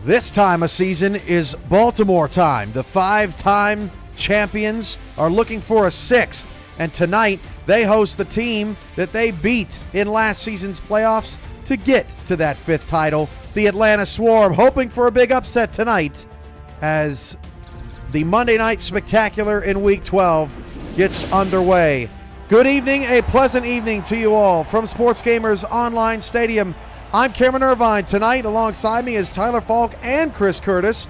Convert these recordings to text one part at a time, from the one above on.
This time of season is Baltimore time. The 5-time champions are looking for a 6th, and tonight they host the team that they beat in last season's playoffs to get to that 5th title, the Atlanta Swarm, hoping for a big upset tonight as the Monday Night Spectacular in Week 12 gets underway. Good evening, a pleasant evening to you all from Sports Gamers Online Stadium. I'm Cameron Irvine. Tonight, alongside me is Tyler Falk and Chris Curtis.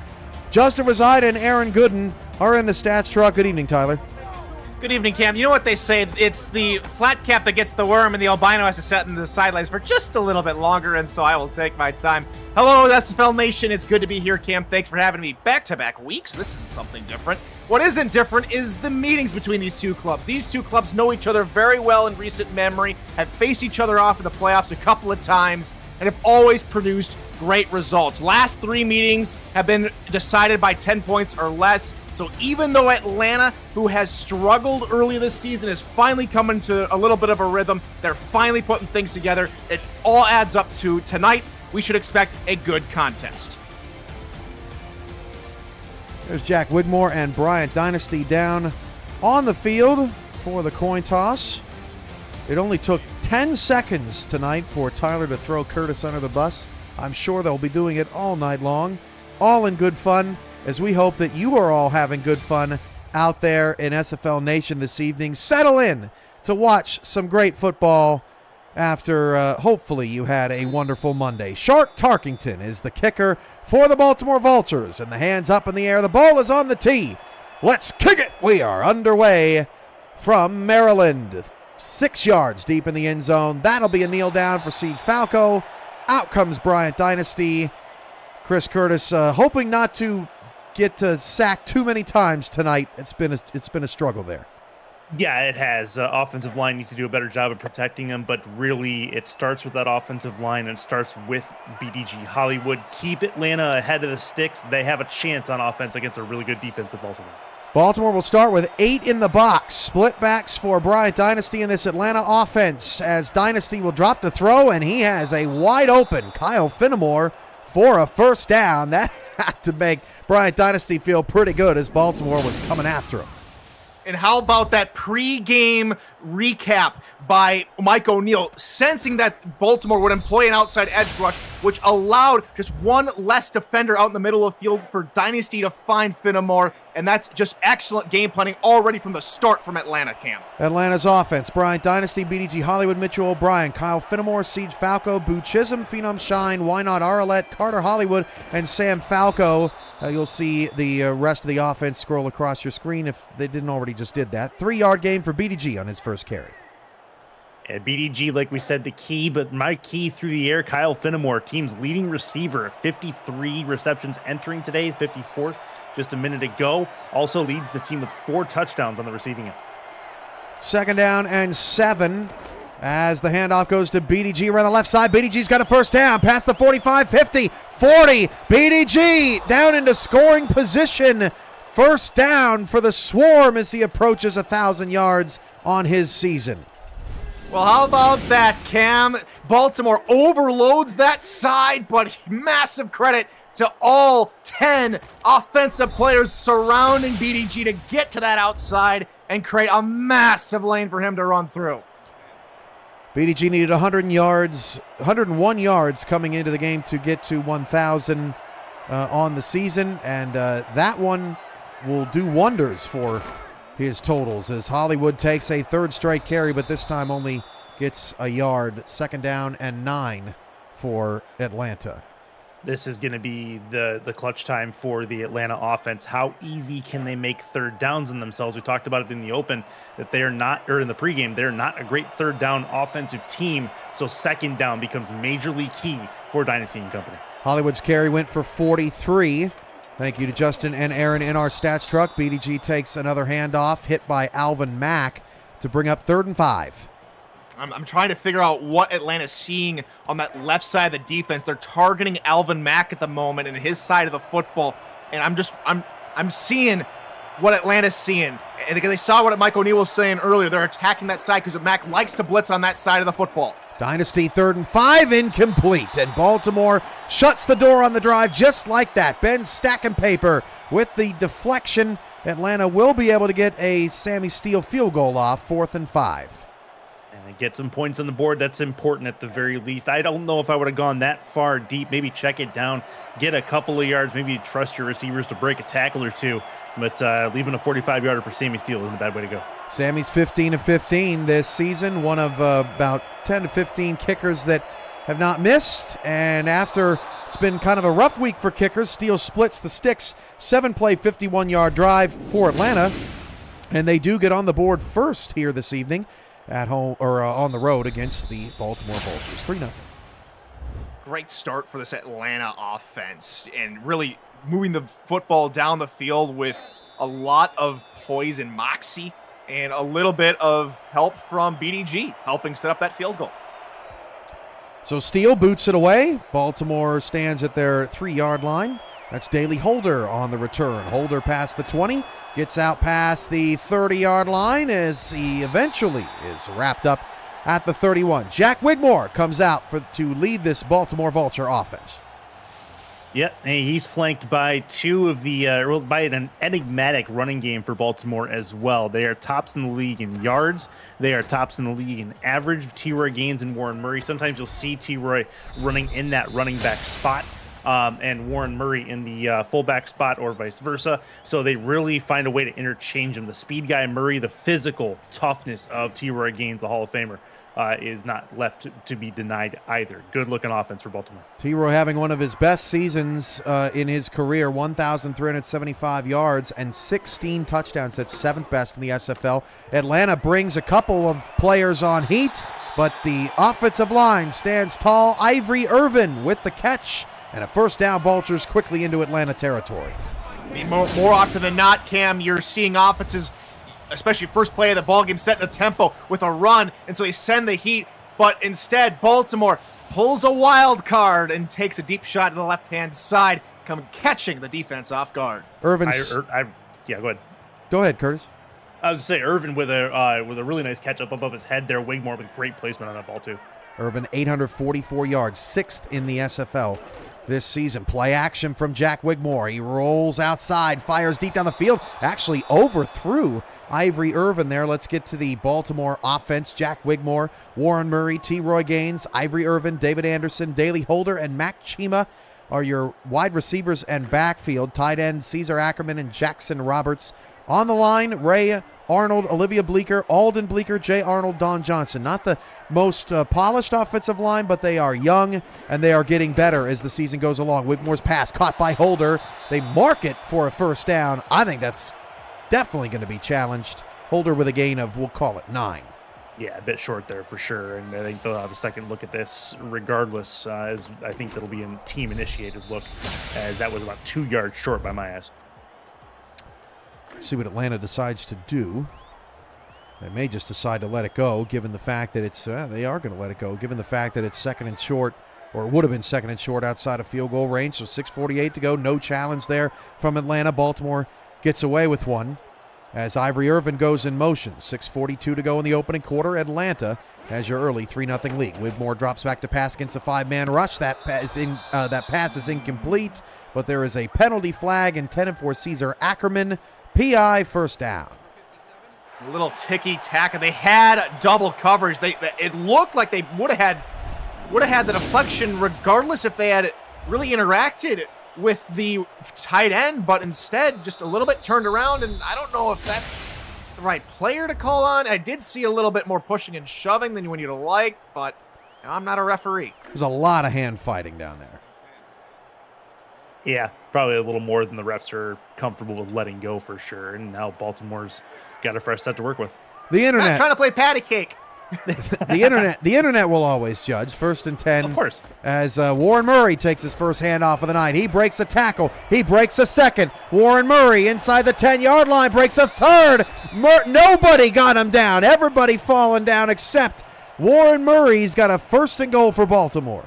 Justin Reside and Aaron Gooden are in the stats truck. Good evening, Tyler. Good evening, Cam. You know what they say? It's the flat cap that gets the worm, and the albino has to sit in the sidelines for just a little bit longer, and so I will take my time. Hello, SFL Nation. It's good to be here, Cam. Thanks for having me back-to-back weeks. This is something different. What isn't different is the meetings between these two clubs. These two clubs know each other very well in recent memory, have faced each other off in the playoffs a couple of times, and have always produced great results. Last 3 meetings have been decided by 10 points or less. So even though Atlanta, who has struggled early this season, is finally coming to a little bit of a rhythm, they're finally putting things together. It all adds up to tonight. We should expect a good contest. There's Jack Wigmore and Bryant Dynasty down on the field for the coin toss. It only took 10 seconds tonight for Tyler to throw Curtis under the bus. I'm sure they'll be doing it all night long, all in good fun, as we hope that you are all having good fun out there in SFL Nation this evening. Settle in to watch some great football after hopefully you had a wonderful Monday. Shark Tarkington is the kicker for the Baltimore Vultures, and the hands up in the air. The ball is on the tee. Let's kick it. We are underway from Maryland. 6 yards deep in the end zone. That'll be a kneel down for Siege Falco. Out comes Bryant Dynasty. Chris Curtis hoping not to get sacked too many times tonight. It's been a struggle there. Yeah, it has. Offensive line needs to do a better job of protecting them, but really it starts with that offensive line, and it starts with BDG Hollywood. Keep Atlanta ahead of the sticks. They have a chance on offense against a really good defense of Baltimore. Baltimore will start with 8 in the box. Split backs for Bryant Dynasty in this Atlanta offense, as Dynasty will drop the throw, and he has a wide open Kyle Finnemore for a first down. That had to make Bryant Dynasty feel pretty good as Baltimore was coming after him. And how about that pre-game recap by Mike O'Neill, sensing that Baltimore would employ an outside edge rush, which allowed just one less defender out in the middle of the field for Dynasty to find Finnemore, and that's just excellent game planning already from the start from Atlanta, Cam. Atlanta's offense: Bryant Dynasty, BDG Hollywood, Mitchell O'Brien, Kyle Finnemore, Siege Falco, Boo Chisholm, Phenom Shine, Why Not Arlette, Carter Hollywood, and Sam Falco. You'll see the rest of the offense scroll across your screen if they didn't already just did that. 3-yard game for BDG on his first carry. Yeah, BDG, like we said, the key, but my key through the air, Kyle Finnemore, team's leading receiver, 53 receptions entering today, 54th just a minute ago. Also leads the team with 4 touchdowns on the receiving end. 2nd down and 7 as the handoff goes to BDG around the left side. BDG's got a first down past the 45, 50, 40. BDG down into scoring position. First down for the Swarm as he approaches 1,000 yards on his season. Well, how about that, Cam? Baltimore overloads that side, but massive credit to all 10 offensive players surrounding BDG to get to that outside and create a massive lane for him to run through. BDG needed 101 yards coming into the game to get to 1,000 on the season, and that one will do wonders for his totals as Hollywood takes a 3rd straight carry, but this time only gets a yard. 2nd down and 9 for Atlanta. This is going to be the clutch time for the Atlanta offense. How easy can they make 3rd downs in themselves? We talked about it in the open that they are not, or in the pregame, they're not a great 3rd down offensive team. So 2nd down becomes majorly key for Dynasty and Company. Hollywood's carry went for 43. Thank you to Justin and Aaron in our stats truck. BDG takes another handoff, hit by Alvin Mack to bring up 3rd and 5. I'm trying to figure out what Atlanta's seeing on that left side of the defense. They're targeting Alvin Mack at the moment and his side of the football, and I'm seeing what Atlanta's seeing. And because they saw what Mike O'Neill was saying earlier, they're attacking that side because Mack likes to blitz on that side of the football. Dynasty 3rd and 5, incomplete. And Baltimore shuts the door on the drive just like that. Ben's stacking paper with the deflection. Atlanta will be able to get a Sammy Steele field goal off, 4th and 5. And get some points on the board. That's important at the very least. I don't know if I would have gone that far deep. Maybe check it down, get a couple of yards, maybe trust your receivers to break a tackle or two. But leaving a 45-yarder for Sammy Steele isn't a bad way to go. Sammy's 15 of 15 this season, one of about 10 to 15 kickers that have not missed. And after it's been kind of a rough week for kickers, Steele splits the sticks, 7-play, 51-yard drive for Atlanta. And they do get on the board first here this evening at home or on the road against the Baltimore Vultures, 3-0. Great start for this Atlanta offense and really moving the football down the field with a lot of poise and moxie and a little bit of help from BDG helping set up that field goal. So Steele boots it away. Baltimore stands at their 3-yard line. That's Daly Holder on the return. Holder past the 20, gets out past the 30-yard line as he eventually is wrapped up at the 31. Jack Wigmore comes out to lead this Baltimore Vulture offense. Yeah, he's flanked by two of the by an enigmatic running game for Baltimore as well. They are tops in the league in yards. They are tops in the league in average. T-Roy Gaines and Warren Murray. Sometimes you'll see T-Roy running in that running back spot and Warren Murray in the fullback spot or vice versa. So they really find a way to interchange them. The speed guy Murray, the physical toughness of T-Roy Gaines, the Hall of Famer, is not left to be denied either. Good-looking offense for Baltimore. T-Roy having one of his best seasons in his career, 1,375 yards and 16 touchdowns. That's 7th best in the SFL. Atlanta brings a couple of players on heat, but the offensive line stands tall. Ivory Irvin with the catch, and a first down. Vultures quickly into Atlanta territory. I mean, more often than not, Cam, you're seeing offenses, especially first play of the ball game, setting a tempo with a run, and so they send the heat. But instead, Baltimore pulls a wild card and takes a deep shot to the left-hand side, catching the defense off guard. Irvin's. Yeah, go ahead. Go ahead, Curtis. I was to say Irvin with a really nice catch up above his head there. Wigmore with great placement on that ball too. Irvin 844 yards, 6th in the SFL this season. Play action from Jack Wigmore. He rolls outside, fires deep down the field, actually overthrew Ivory Irvin there. Let's get to the Baltimore offense. Jack Wigmore, Warren Murray, T-Roy Gaines, Ivory Irvin, David Anderson, Daly Holder, and Mac Chima are your wide receivers and backfield. Tight end Caesar Ackerman and Jackson Roberts. On the line, Ray Arnold, Olivia Bleeker, Alden Bleeker, Jay Arnold, Don Johnson. Not the most polished offensive line, but they are young, and they are getting better as the season goes along. Wigmore's pass caught by Holder. They mark it for a first down. I think that's definitely going to be challenged. Holder with a gain of, we'll call it 9. Yeah, a bit short there for sure, and I think they'll have a second look at this regardless, as I think that'll be a team-initiated look, as that was about 2 yards short by my eyes. Let's see what Atlanta decides to do. They may just decide to let it go, given the fact that it's, they are going to let it go, given the fact that it's second and short, or it would have been second and short outside of field goal range, so 6:48 to go, no challenge there from Atlanta. Baltimore gets away with one as Ivory Irvin goes in motion. 6:42 to go in the opening quarter. Atlanta has your early 3-0 lead. Wigmore drops back to pass against a 5-man rush. That pass is incomplete, but there is a penalty flag, intended for Caesar Ackerman. PI, first down. A little ticky-tack, and they had double coverage. It looked like they would have had the deflection regardless if they had really interacted with the tight end, but instead just a little bit turned around, and I don't know if that's the right player to call on. I did see a little bit more pushing and shoving than you'd like, but I'm not a referee. There's a lot of hand fighting down there. Yeah, probably a little more than the refs are comfortable with letting go for sure, and now Baltimore's got a fresh set to work with. The internet. I'm trying to play patty cake. The internet will always judge. 1st and 10. Of course. As Warren Murray takes his first handoff of the night. He breaks a tackle. He breaks a second. Warren Murray inside the 10-yard line breaks a third. Nobody got him down. Everybody falling down except Warren Murray's got a 1st and goal for Baltimore.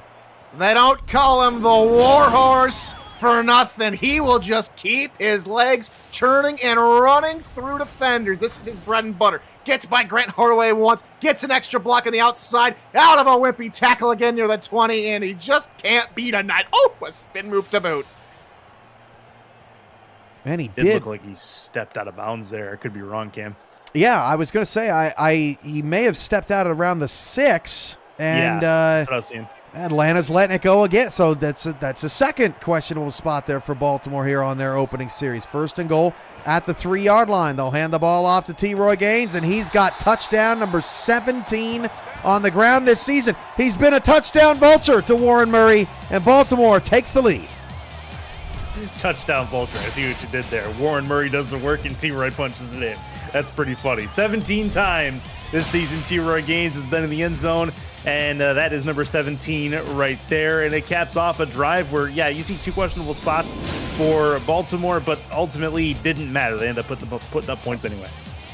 They don't call him the Warhorse. for nothing. He will just keep his legs churning and running through defenders. This is his bread and butter. Gets by Grant Hardaway once, gets an extra block on the outside, out of a wimpy tackle again near the 20, and he just can't beat a night. Oh, a spin move to boot. And he It looked like he stepped out of bounds there. I could be wrong, Cam. Yeah, I was going to say, he may have stepped out at around the 6, and that's what I was seeing. Atlanta's letting it go again. So that's a second questionable spot there for Baltimore here on their opening series. First and goal at the 3-yard line. They'll hand the ball off to T-Roy Gaines, and he's got touchdown number 17 on the ground this season. He's been a touchdown vulture to Warren Murray, and Baltimore takes the lead. Touchdown vulture. I see what you did there. Warren Murray does the work and T-Roy punches it in. That's pretty funny. 17 times this season T-Roy Gaines has been in the end zone, and that is number 17 right there. And it caps off a drive where, yeah, you see two questionable spots for Baltimore, but ultimately didn't matter. They end up putting up points anyway.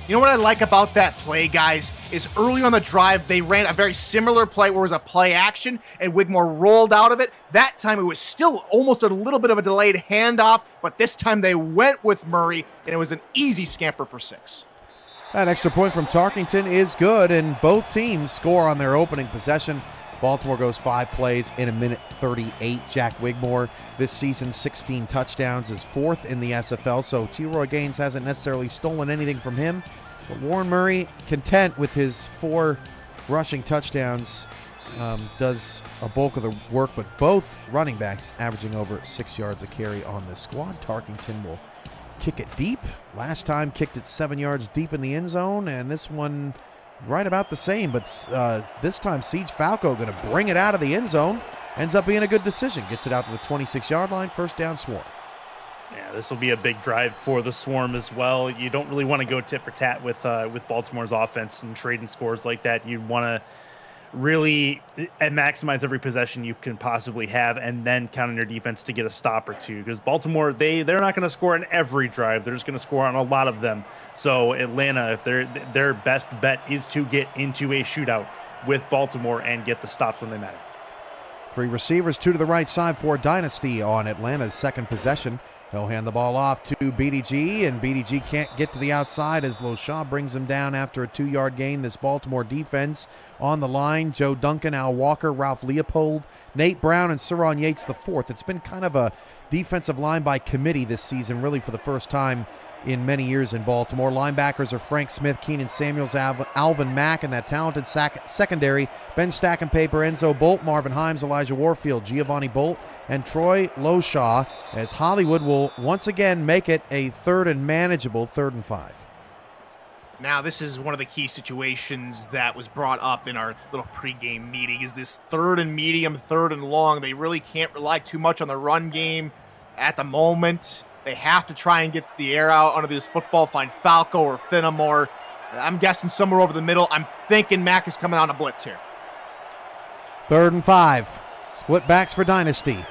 You know what I like about that play, guys, is early on the drive, they ran a very similar play where it was a play action, and Wigmore rolled out of it. That time, it was still almost a little bit of a delayed handoff, but this time they went with Murray, and it was an easy scamper for 6. That extra point from Tarkington is good, and both teams score on their opening possession. Baltimore goes 5 plays in a minute 38. Jack Wigmore this season, 16 touchdowns, is 4th in the SFL, so T-Roy Gaines hasn't necessarily stolen anything from him. But Warren Murray, content with his 4 rushing touchdowns, does a bulk of the work, but both running backs averaging over 6 yards a carry on this squad. Tarkington will kick it deep. Last time kicked it 7 yards deep in the end zone, and this one right about the same, but this time Siege Falco going to bring it out of the end zone. Ends up being a good decision. Gets it out to the 26-yard line, first down Swarm. Yeah, this will be a big drive for the Swarm as well. You don't really want to go tit for tat with Baltimore's offense and trading scores like that. You want to really maximize every possession you can possibly have, and then count on your defense to get a stop or two. Because Baltimore, they're not going to score on every drive. They're just going to score on a lot of them. So Atlanta, if their best bet is to get into a shootout with Baltimore and get the stops when they matter. 3 receivers, 2 to the right side for Dynasty on Atlanta's second possession. He'll hand the ball off to BDG, and BDG can't get to the outside as Loshaw brings him down after a 2-yard gain. This Baltimore defense on the line: Joe Duncan, Al Walker, Ralph Leopold, Nate Brown, and Suron Yates IV. It's been kind of a defensive line by committee this season, really for the first time in many years in Baltimore. Linebackers are Frank Smith, Keenan Samuels, Alvin Mack, and that talented secondary: Ben Stackenpaper, Enzo Bolt, Marvin Himes, Elijah Warfield, Giovanni Bolt, and Troy Loshaw, as Hollywood will once again make it a 3rd and manageable 3rd and 5. Now, this is one of the key situations that was brought up in our little pregame meeting, is this 3rd and medium, 3rd and long. They really can't rely too much on the run game at the moment. They have to try and get the air out onto this football, find Falco or Finnemore. I'm guessing somewhere over the middle. I'm thinking Mack is coming on a blitz here. 3rd and 5. Split backs for Dynasty.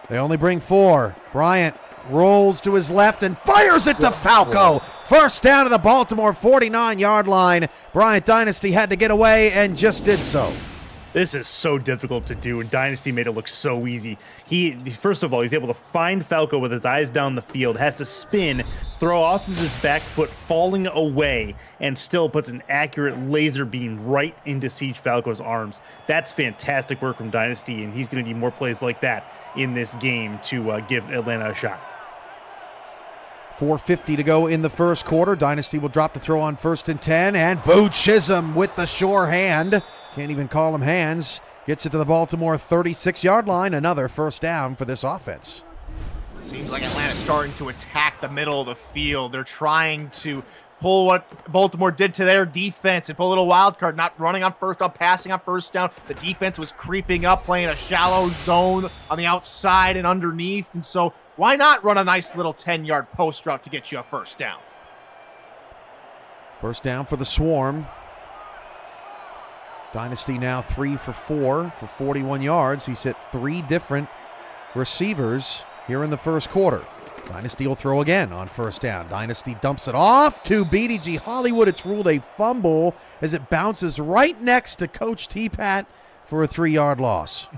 They only bring 4. Bryant rolls to his left and fires it to Falco. First down to the Baltimore 49-yard line. Bryant Dynasty had to get away and just did so. This is so difficult to do, and Dynasty made it look so easy. First of all, he's able to find Falco with his eyes down the field, has to spin, throw off of his back foot, falling away, and still puts an accurate laser beam right into Siege Falco's arms. That's fantastic work from Dynasty, and he's going to need more plays like that in this game to give Atlanta a shot. 4:50 to go in the first quarter. Dynasty will drop to throw on 1st and 10, and Boo Chisholm with the sure hand. Can't even call him hands. Gets it to the Baltimore 36-yard line. Another first down for this offense. Seems like Atlanta's starting to attack the middle of the field. They're trying to pull what Baltimore did to their defense and pull a little wild card, not running on first down, passing on first down. The defense was creeping up, playing a shallow zone on the outside and underneath. And so why not run a nice little 10-yard post route to get you a first down? First down for the Swarm. Dynasty now 3 for 4 for 41 yards. He's hit 3 different receivers here in the first quarter. Dynasty will throw again on first down. Dynasty dumps it off to BDG Hollywood. It's ruled a fumble as it bounces right next to Coach T-Pat for a 3-yard loss.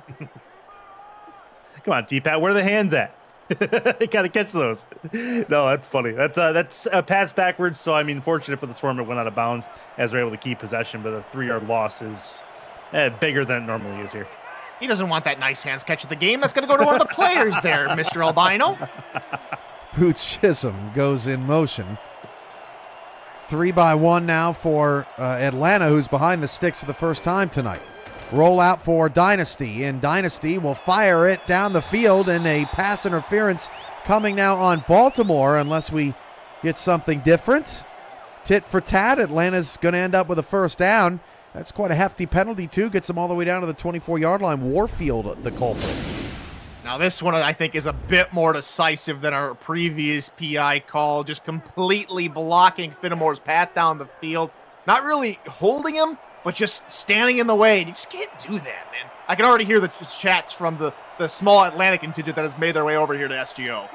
Come on, T-Pat, where are the hands at? Got to catch those. No, that's funny. That's a pass backwards. So, I mean, fortunate for the Swarm, it went out of bounds as they're able to keep possession. But a 3-yard loss is bigger than it normally is here. He doesn't want that nice hands catch of the game. That's going to go to one of the players there, Mr. Albino. Boots Chisholm goes in motion. 3-by-1 now for Atlanta, who's behind the sticks for the first time tonight. Roll out for Dynasty, and Dynasty will fire it down the field, and a pass interference coming now on Baltimore unless we get something different. Tit for tat, Atlanta's going to end up with a first down. That's quite a hefty penalty, too. Gets them all the way down to the 24-yard line. Warfield, the culprit. Now, this one, I think, is a bit more decisive than our previous PI call, just completely blocking Finnemore's path down the field. Not really holding him, but just standing in the way. You just can't do that, man. I can already hear the chats from the small Atlanta contingent that has made their way over here to SGO.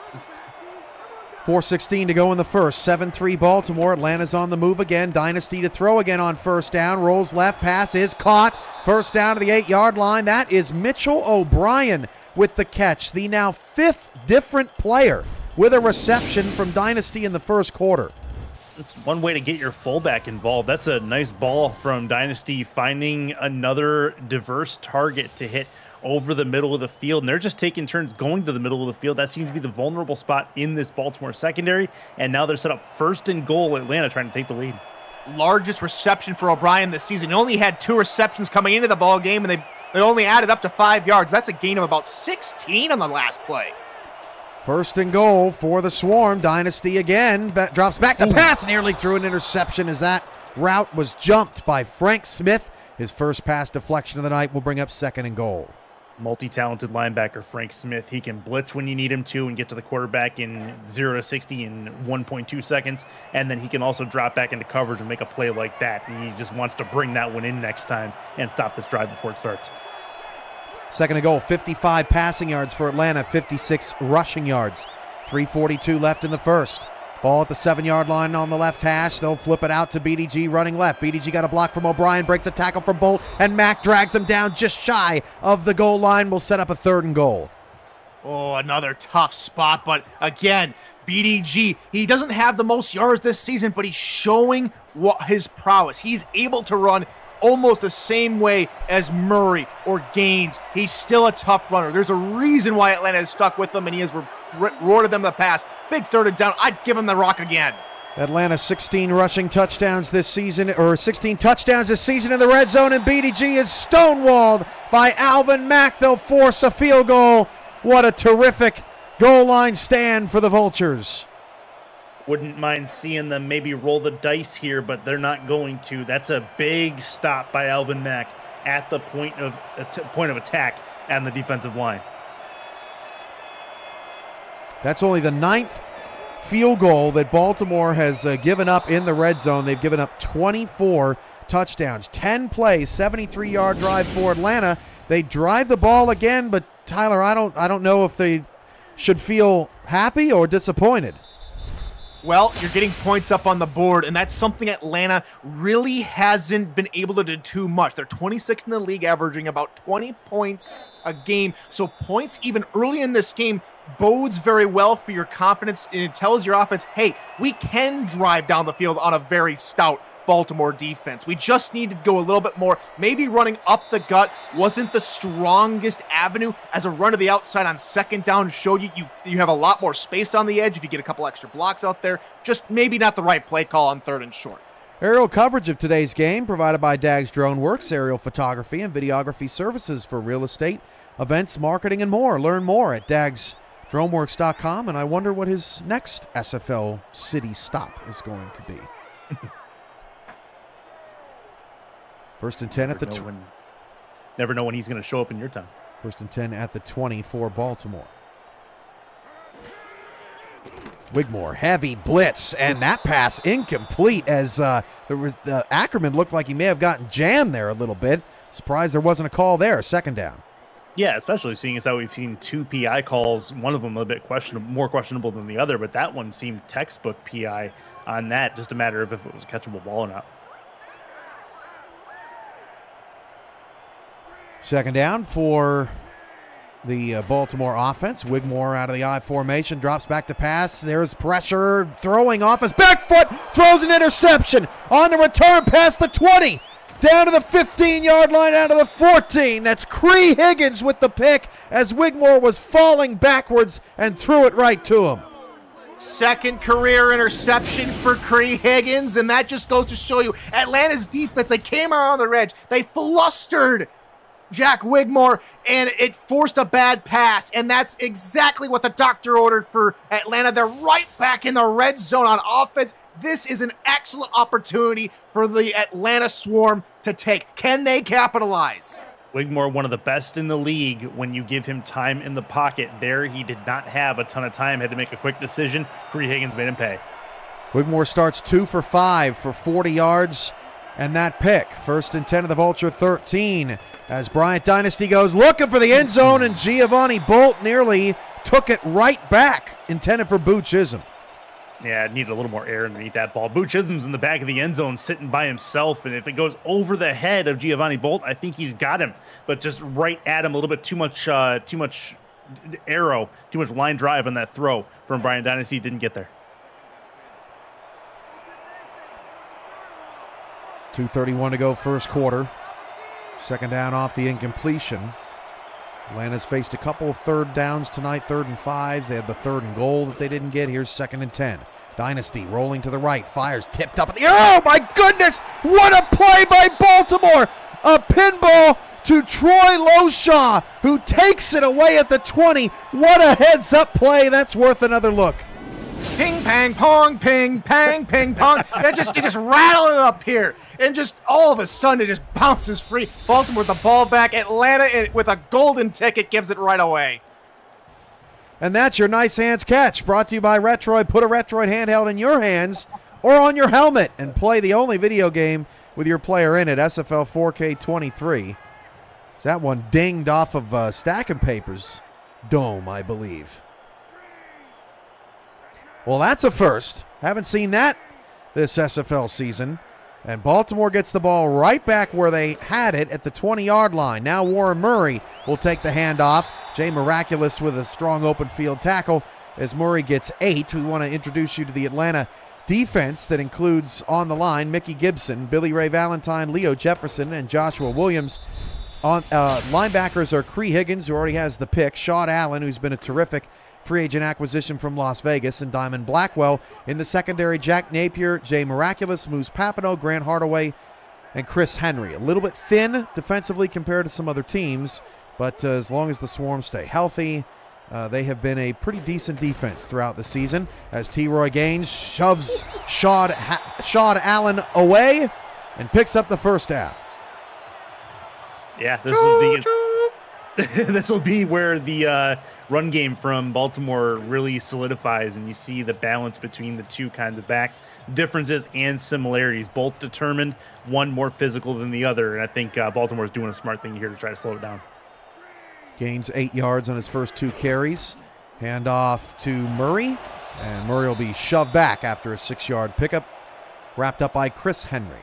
4:16 to go in the first. 7-3 Baltimore. Atlanta's on the move again. Dynasty to throw again on first down. Rolls left. Pass is caught. First down to the 8-yard line. That is Mitchell O'Brien with the catch. The now 5th different player with a reception from Dynasty in the first quarter. It's one way to get your fullback involved. That's a nice ball from Dynasty, finding another diverse target to hit over the middle of the field. And they're just taking turns going to the middle of the field. That seems to be the vulnerable spot in this Baltimore secondary. And now they're set up 1st and goal. Atlanta trying to take the lead. Largest reception for O'Brien this season. He only had 2 receptions coming into the ball game, and they only added up to 5 yards. That's a gain of about 16 on the last play. 1st and goal for the Swarm. Dynasty again drops back to pass, nearly threw an interception as that route was jumped by Frank Smith. His first pass deflection of the night will bring up 2nd and goal. Multi-talented linebacker Frank Smith. He can blitz when you need him to and get to the quarterback in 0 to 60 in 1.2 seconds. And then he can also drop back into coverage and make a play like that. And he just wants to bring that one in next time and stop this drive before it starts. 2nd and goal, 55 passing yards for Atlanta, 56 rushing yards. 3:42 left in the first. Ball at the 7-yard line on the left hash. They'll flip it out to BDG running left. BDG got a block from O'Brien, breaks a tackle from Bolt, and Mack drags him down just shy of the goal line. Will set up a 3rd and goal. Oh, another tough spot, but again, BDG, he doesn't have the most yards this season, but he's showing what his prowess. He's able to run almost the same way as Murray or Gaines. He's still a tough runner. There's a reason why Atlanta is stuck with him, and he has rewarded them the pass. Big 3rd and down. I'd give him the rock again. Atlanta 16 rushing touchdowns this season, or 16 touchdowns this season in the red zone, and BDG is stonewalled by Alvin Mack. They'll force a field goal. What a terrific goal line stand for the Vultures. Wouldn't mind seeing them maybe roll the dice here, but they're not going to. That's a big stop by Alvin Mack at the point of attack and the defensive line. That's only the 9th field goal that Baltimore has given up in the red zone. They've given up 24 touchdowns, 10 plays, 73-yard drive for Atlanta. They drive the ball again, but Tyler, I don't know if they should feel happy or disappointed. Well, you're getting points up on the board, and that's something Atlanta really hasn't been able to do too much. They're 26th in the league, averaging about 20 points a game. So points even early in this game bodes very well for your confidence, and it tells your offense, hey, we can drive down the field on a very stout Baltimore defense. We just need to go a little bit more. Maybe running up the gut wasn't the strongest avenue, as a run to the outside on 2nd down showed you have a lot more space on the edge if you get a couple extra blocks out there. Just maybe not the right play call on 3rd and short. Aerial coverage of today's game provided by Dags Drone Works, aerial photography and videography services for real estate, events, marketing, and more. Learn more at dagsdroneworks.com, and I wonder what his next SFL city stop is going to be. 1st and 10 at the never know when he's going to show up in your town. 1st and 10 at the 20 for Baltimore. Wigmore, heavy blitz, and that pass incomplete as Ackerman looked like he may have gotten jammed there a little bit. Surprised there wasn't a call there. 2nd down. Yeah, especially seeing as how we've seen 2 PI calls, one of them a bit more questionable than the other, but that one seemed textbook PI on that, just a matter of if it was a catchable ball or not. 2nd down for the Baltimore offense. Wigmore out of the I formation, drops back to pass. There's pressure, throwing off his back foot, throws an interception. On the return past the 20, down to the 15-yard line, out of the 14. That's Cree Higgins with the pick as Wigmore was falling backwards and threw it right to him. Second career interception for Cree Higgins, and that just goes to show you Atlanta's defense, they came around the edge, they flustered Jack Wigmore, and it forced a bad pass, and that's exactly what the doctor ordered for Atlanta. They're right back in the red zone on offense. This is an excellent opportunity for the Atlanta Swarm to take. Can they capitalize? Wigmore, one of the best in the league when you give him time in the pocket. There, he did not have a ton of time, had to make a quick decision. Cree Higgins made him pay. Wigmore starts 2 for 5 for 40 yards and that pick. 1st and 10 of the Vulture 13 as Bryant Dynasty goes looking for the end zone, and Giovanni Bolt nearly took it right back, intended for Boo Chisholm. Yeah, it needed a little more air underneath that ball. Boo Chisholm's in the back of the end zone sitting by himself, and if it goes over the head of Giovanni Bolt, I think he's got him. But just right at him, a little bit too much arrow, too much line drive on that throw from Bryant Dynasty. Didn't get there. 2:31 to go first quarter. Second down off the incompletion. Atlanta's faced a couple of third downs tonight, 3rd and 5s. They had the 3rd and goal that they didn't get. Here's 2nd and 10. Dynasty rolling to the right, fires, tipped up at the, oh my goodness, what a play by Baltimore. A pinball to Troy Loshaw, who takes it away at the 20. What a heads up play. That's worth another look. Ping, pang, pong, ping, pang, ping, pong. It just rattling up here. And just all of a sudden it just bounces free. Baltimore with the ball back. Atlanta with a golden ticket gives it right away. And that's your Nice Hands catch, brought to you by Retroid. Put a Retroid handheld in your hands or on your helmet and play the only video game with your player in it, SFL 4K23. That one dinged off of Stacking Paper's dome, I believe. Well, that's a first. Haven't seen that this SFL season. And Baltimore gets the ball right back where they had it at the 20-yard line. Now Warren Murray will take the handoff. Jay Miraculous with a strong open field tackle as Murray gets 8. We want to introduce you to the Atlanta defense that includes on the line Mickey Gibson, Billy Ray Valentine, Leo Jefferson, and Joshua Williams. Linebackers are Cree Higgins, who already has the pick, Sean Allen, who's been a terrific free agent acquisition from Las Vegas, and Diamond Blackwell. In the secondary, Jack Napier, Jay Miraculous, Moose Papineau, Grant Hardaway, and Chris Henry. A little bit thin defensively compared to some other teams, but as long as the Swarm stay healthy, they have been a pretty decent defense throughout the season as T-Roy Gaines shoves Shad Allen away and picks up the first down. Yeah, this will be where the run game from Baltimore really solidifies, and you see the balance between the two kinds of backs, differences and similarities, both determined, one more physical than the other, and I think Baltimore is doing a smart thing here to try to slow it down. Gains 8 yards on his first 2 carries. Hand off to Murray, and Murray will be shoved back after a 6-yard pickup, wrapped up by Chris Henry.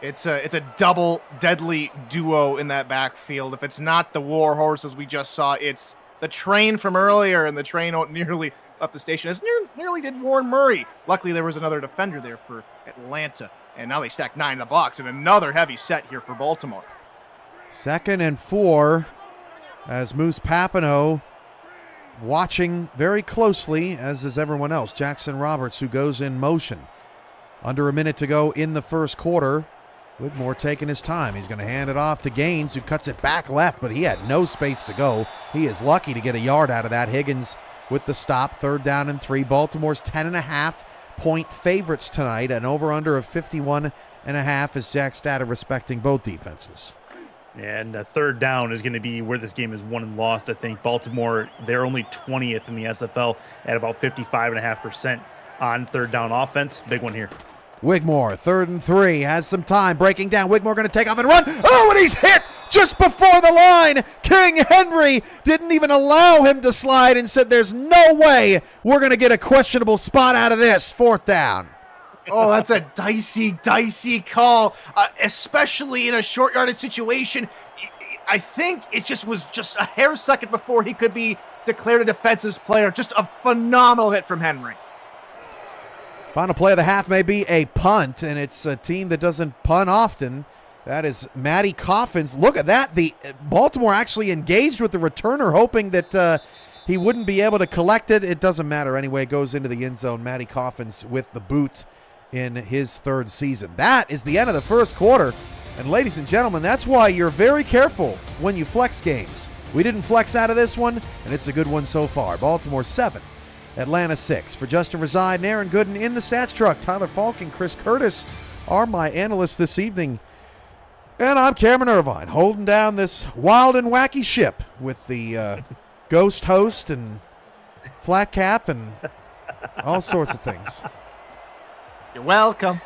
It's a double deadly duo in that backfield. If it's not the war horses we just saw, it's the train from earlier, and the train nearly left the station, as nearly did Warren Murray. Luckily, there was another defender there for Atlanta, and now they stack 9 in the box, and another heavy set here for Baltimore. 2nd and 4 as Moose Papineau watching very closely, as is everyone else. Jackson Roberts, who goes in motion. Under a minute to go in the first quarter. Wigmore taking his time. He's going to hand it off to Gaines, who cuts it back left, but he had no space to go. He is lucky to get a yard out of that. Higgins with the stop, 3rd down and 3. Baltimore's 10.5-point favorites tonight, an over-under of 51.5 as Jack Statter respecting both defenses. And 3rd down is going to be where this game is won and lost. I think Baltimore, they're only 20th in the SFL at about 55.5% on 3rd down offense. Big one here. Wigmore, 3rd and 3, has some time, breaking down. Wigmore going to take off and run. Oh, and he's hit just before the line. King Henry didn't even allow him to slide and said, there's no way we're going to get a questionable spot out of this. 4th down. Oh, that's a dicey call, especially in a short yardage situation. I think it was just a hair second before he could be declared a defensive player. Just a phenomenal hit from Henry. Final play of the half may be a punt, and it's a team that doesn't punt often. That is Matty Coffins. Look at that. The Baltimore actually engaged with the returner, hoping that he wouldn't be able to collect it. It doesn't matter anyway. It goes into the end zone. Matty Coffins with the boot in his third season. That is the end of the first quarter. And ladies and gentlemen, that's why you're very careful when you flex games. We didn't flex out of this one, and it's a good one so far. Baltimore 7, Atlanta 6. For Justin Reside and Aaron Gooden in the stats truck, Tyler Falk and Chris Curtis are my analysts this evening. And I'm Cameron Irvine, holding down this wild and wacky ship with the ghost host and flat cap and all sorts of things. You're welcome.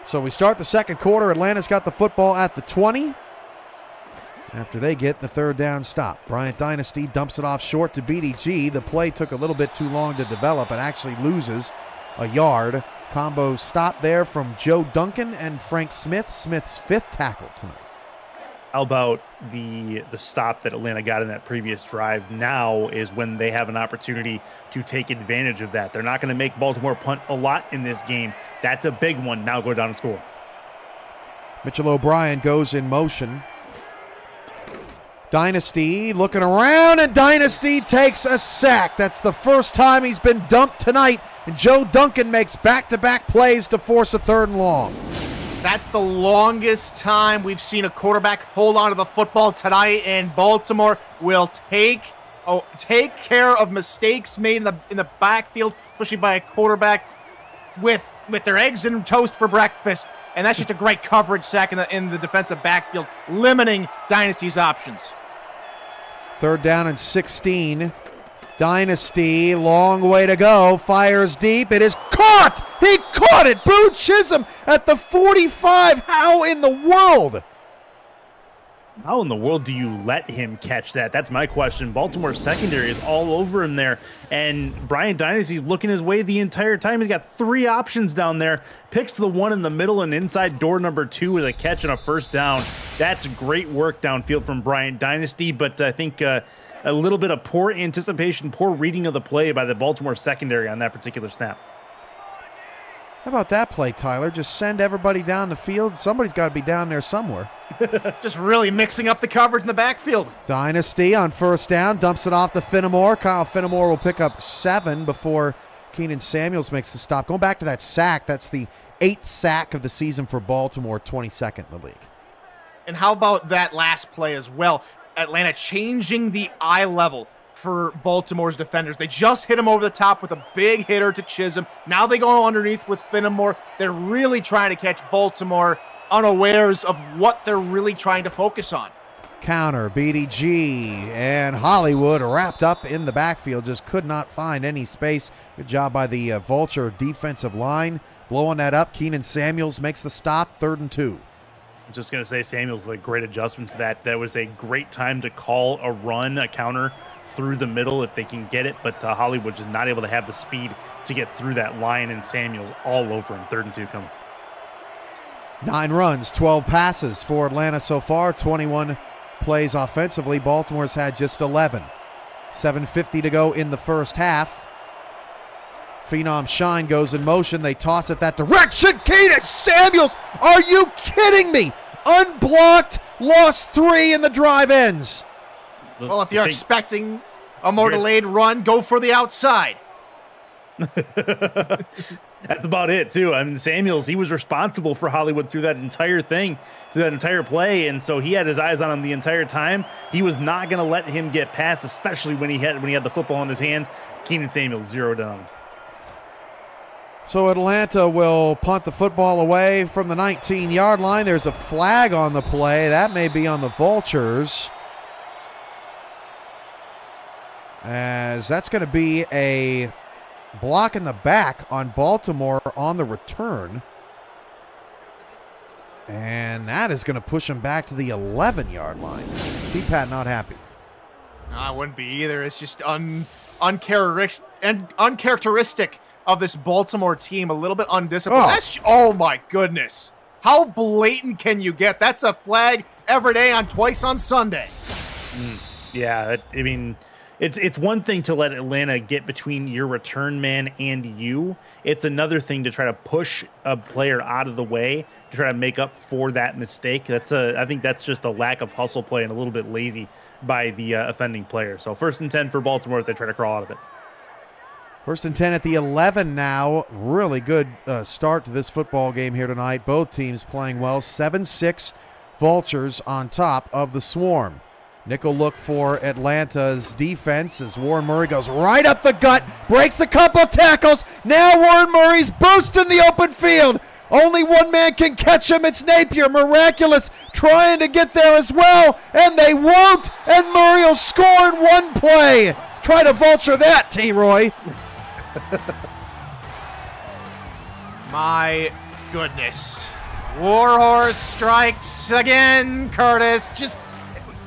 So we start the second quarter. Atlanta's got the football at the 20 after they get the third down stop. Bryant Dynasty dumps it off short to BDG. The play took a little bit too long to develop and actually loses a yard. Combo stop there from Joe Duncan and Frank Smith. Smith's fifth tackle tonight. How about the stop that Atlanta got in that previous drive? Now is when they have an opportunity to take advantage of that. They're not going to make Baltimore punt a lot in this game. That's a big one. Now go down and score. Mitchell O'Brien goes in motion. Dynasty looking around, and Dynasty takes a sack. That's the first time he's been dumped tonight, and Joe Duncan makes back-to-back plays to force a third and long. That's the longest time we've seen a quarterback hold on to the football tonight, and Baltimore will take care of mistakes made in the backfield, especially by a quarterback with their eggs and toast for breakfast. And that's just a great coverage sack in the defensive backfield, limiting Dynasty's options. Third down and 16. Dynasty, long way to go. Fires deep. It is caught. He caught it. Boo Chisholm at the 45. How in the world? How in the world do you let him catch that? That's my question. Baltimore's secondary is all over him there, and Bryant Dynasty's looking his way the entire time. He's got three options down there. Picks the one in the middle and inside door number 2 with a catch and a first down. That's great work downfield from Bryant Dynasty, but I think a little bit of poor anticipation, poor reading of the play by the Baltimore secondary on that particular snap. How about that play, Tyler? Just send everybody down the field. Somebody's got to be down there somewhere. Just really mixing up the coverage in the backfield. Dynasty on first down, dumps it off to Finnemore. Kyle Finnemore will pick up 7 before Keenan Samuels makes the stop. Going back to that sack, that's the 8th sack of the season for Baltimore, 22nd in the league. And how about that last play as well? Atlanta changing the eye level for Baltimore's defenders. They just hit him over the top with a big hitter to Chisholm. Now they go underneath with Finnemore. They're really trying to catch Baltimore unawares of what they're really trying to focus on. Counter, BDG, and Hollywood wrapped up in the backfield. Just could not find any space. Good job by the Vulture defensive line. Blowing that up. Keenan Samuels makes the stop, 3rd and 2. I'm just going to say Samuels, a great adjustment to that. That was a great time to call a run, a counter through the middle if they can get it, but Hollywood just not able to have the speed to get through that line, and Samuels all over him. 3rd and 2 coming. 9 runs, 12 passes for Atlanta so far, 21 plays offensively. Baltimore's had just 11. 7:50 to go in the first half. Phenom Shine goes in motion. They toss it that direction. Keenan Samuels, are you kidding me? Unblocked, lost 3, and the drive ends. Well, if you're expecting a more delayed run, go for the outside. That's about it, too. I mean, Samuels, he was responsible for Hollywood through that entire thing, through that entire play, and so he had his eyes on him the entire time. He was not going to let him get past, especially when he had the football in his hands. Keenan Samuels zeroed on him. So Atlanta will punt the football away from the 19-yard line. There's a flag on the play. That may be on the Vultures, as that's going to be a block in the back on Baltimore on the return. And that is going to push him back to the 11-yard line. T-Pat not happy. No, I wouldn't be either. It's just uncharacteristic of this Baltimore team. A little bit undisciplined. Oh. Oh my goodness. How blatant can you get? That's a flag every day on twice on Sunday. Yeah, I mean, it's one thing to let Atlanta get between your return man and you. It's another thing to try to push a player out of the way to try to make up for that mistake. I think that's just a lack of hustle play and a little bit lazy by the offending player. So 1st and 10 for Baltimore if they try to crawl out of it. 1st and 10 at the 11 now. Really good start to this football game here tonight. Both teams playing well. 7-6 Vultures on top of the Swarm. Nickel look for Atlanta's defense as Warren Murray goes right up the gut, breaks a couple tackles. Now Warren Murray's boosting the open field. Only one man can catch him. It's Napier. Miraculous trying to get there as well, and they won't. And Murray will score in one play. Try to vulture that, T-Roy. My goodness. Warhorse strikes again, Curtis. Just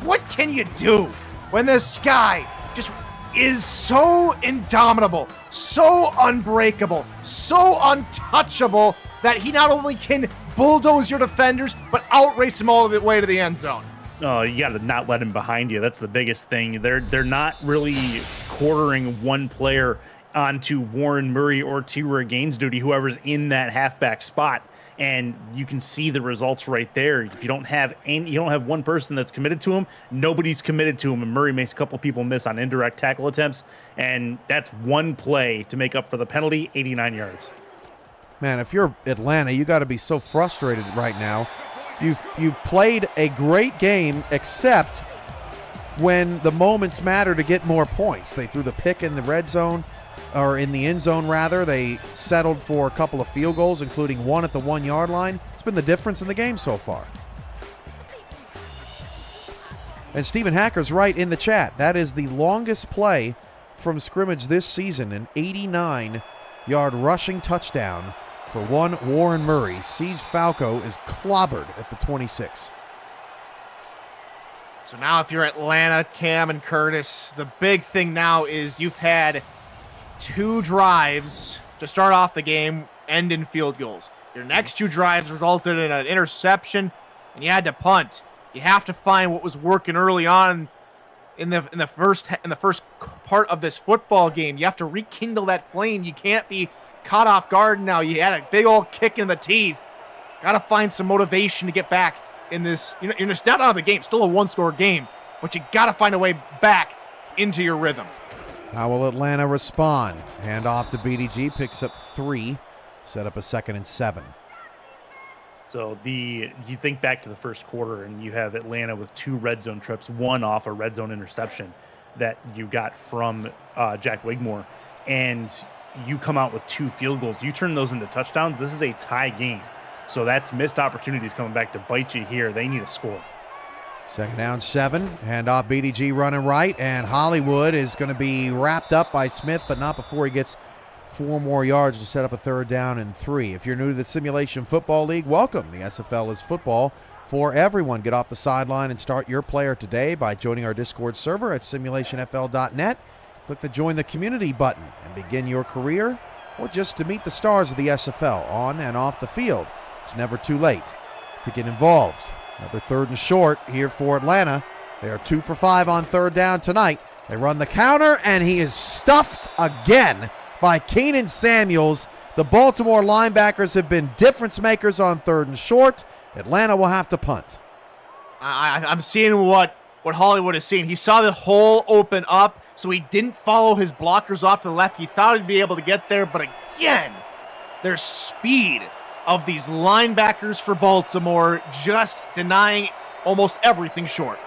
what can you do when this guy just is so indomitable, so unbreakable, so untouchable that he not only can bulldoze your defenders, but outrace them all the way to the end zone? Oh, you got to not let him behind you. That's the biggest thing. They're not really quartering one player onto Warren Murray or T-Roy Gainsduty, whoever's in that halfback spot. And you can see the results right there. If you don't have one person that's committed to him, nobody's committed to him. And Murray makes a couple people miss on indirect tackle attempts. And that's one play to make up for the penalty, 89 yards. Man, if you're Atlanta, you got to be so frustrated right now. You've played a great game, except when the moments matter to get more points. They threw the pick in the red zone, or in the end zone rather. They settled for a couple of field goals, including one at the 1 yard line. It's been the difference in the game so far. And Stephen Hacker's right in the chat. That is the longest play from scrimmage this season, an 89-yard rushing touchdown for one Warren Murray. Siege Falco is clobbered at the 26. So now if you're Atlanta, Cam and Curtis, the big thing now is you've had 2 drives to start off the game, end in field goals. Your next 2 drives resulted in an interception, and you had to punt. You have to find what was working early on in the first part of this football game. You have to rekindle that flame. You can't be caught off guard now. You had a big old kick in the teeth. Got to find some motivation to get back in this. You're just not out of the game. Still a 1-score game, but you got to find a way back into your rhythm. How will Atlanta respond? Hand off to BDG, picks up 3, set up a 2nd and 7. So you think back to the first quarter, and you have Atlanta with 2 red zone trips, one off a red zone interception that you got from Jack Wigmore, and you come out with 2 field goals. You turn those into touchdowns. This is a tie game. So that's missed opportunities coming back to bite you here. They need a score. 2nd down, 7. Hand off BDG running right, and Hollywood is going to be wrapped up by Smith, but not before he gets 4 more yards to set up a 3rd down and 3. If you're new to the Simulation Football League, welcome. The SFL is football for everyone. Get off the sideline and start your player today by joining our Discord server at simulationfl.net. Click the Join the Community button and begin your career, or just to meet the stars of the SFL on and off the field. It's never too late to get involved. Another 3rd and short here for Atlanta. They are 2 for 5 on 3rd down tonight. They run the counter, and he is stuffed again by Keenan Samuels. The Baltimore linebackers have been difference makers on 3rd and short. Atlanta will have to punt. I'm seeing what Hollywood is seeing. He saw the hole open up, so he didn't follow his blockers off to the left. He thought he'd be able to get there, but again, their speed of these linebackers for Baltimore just denying almost everything short.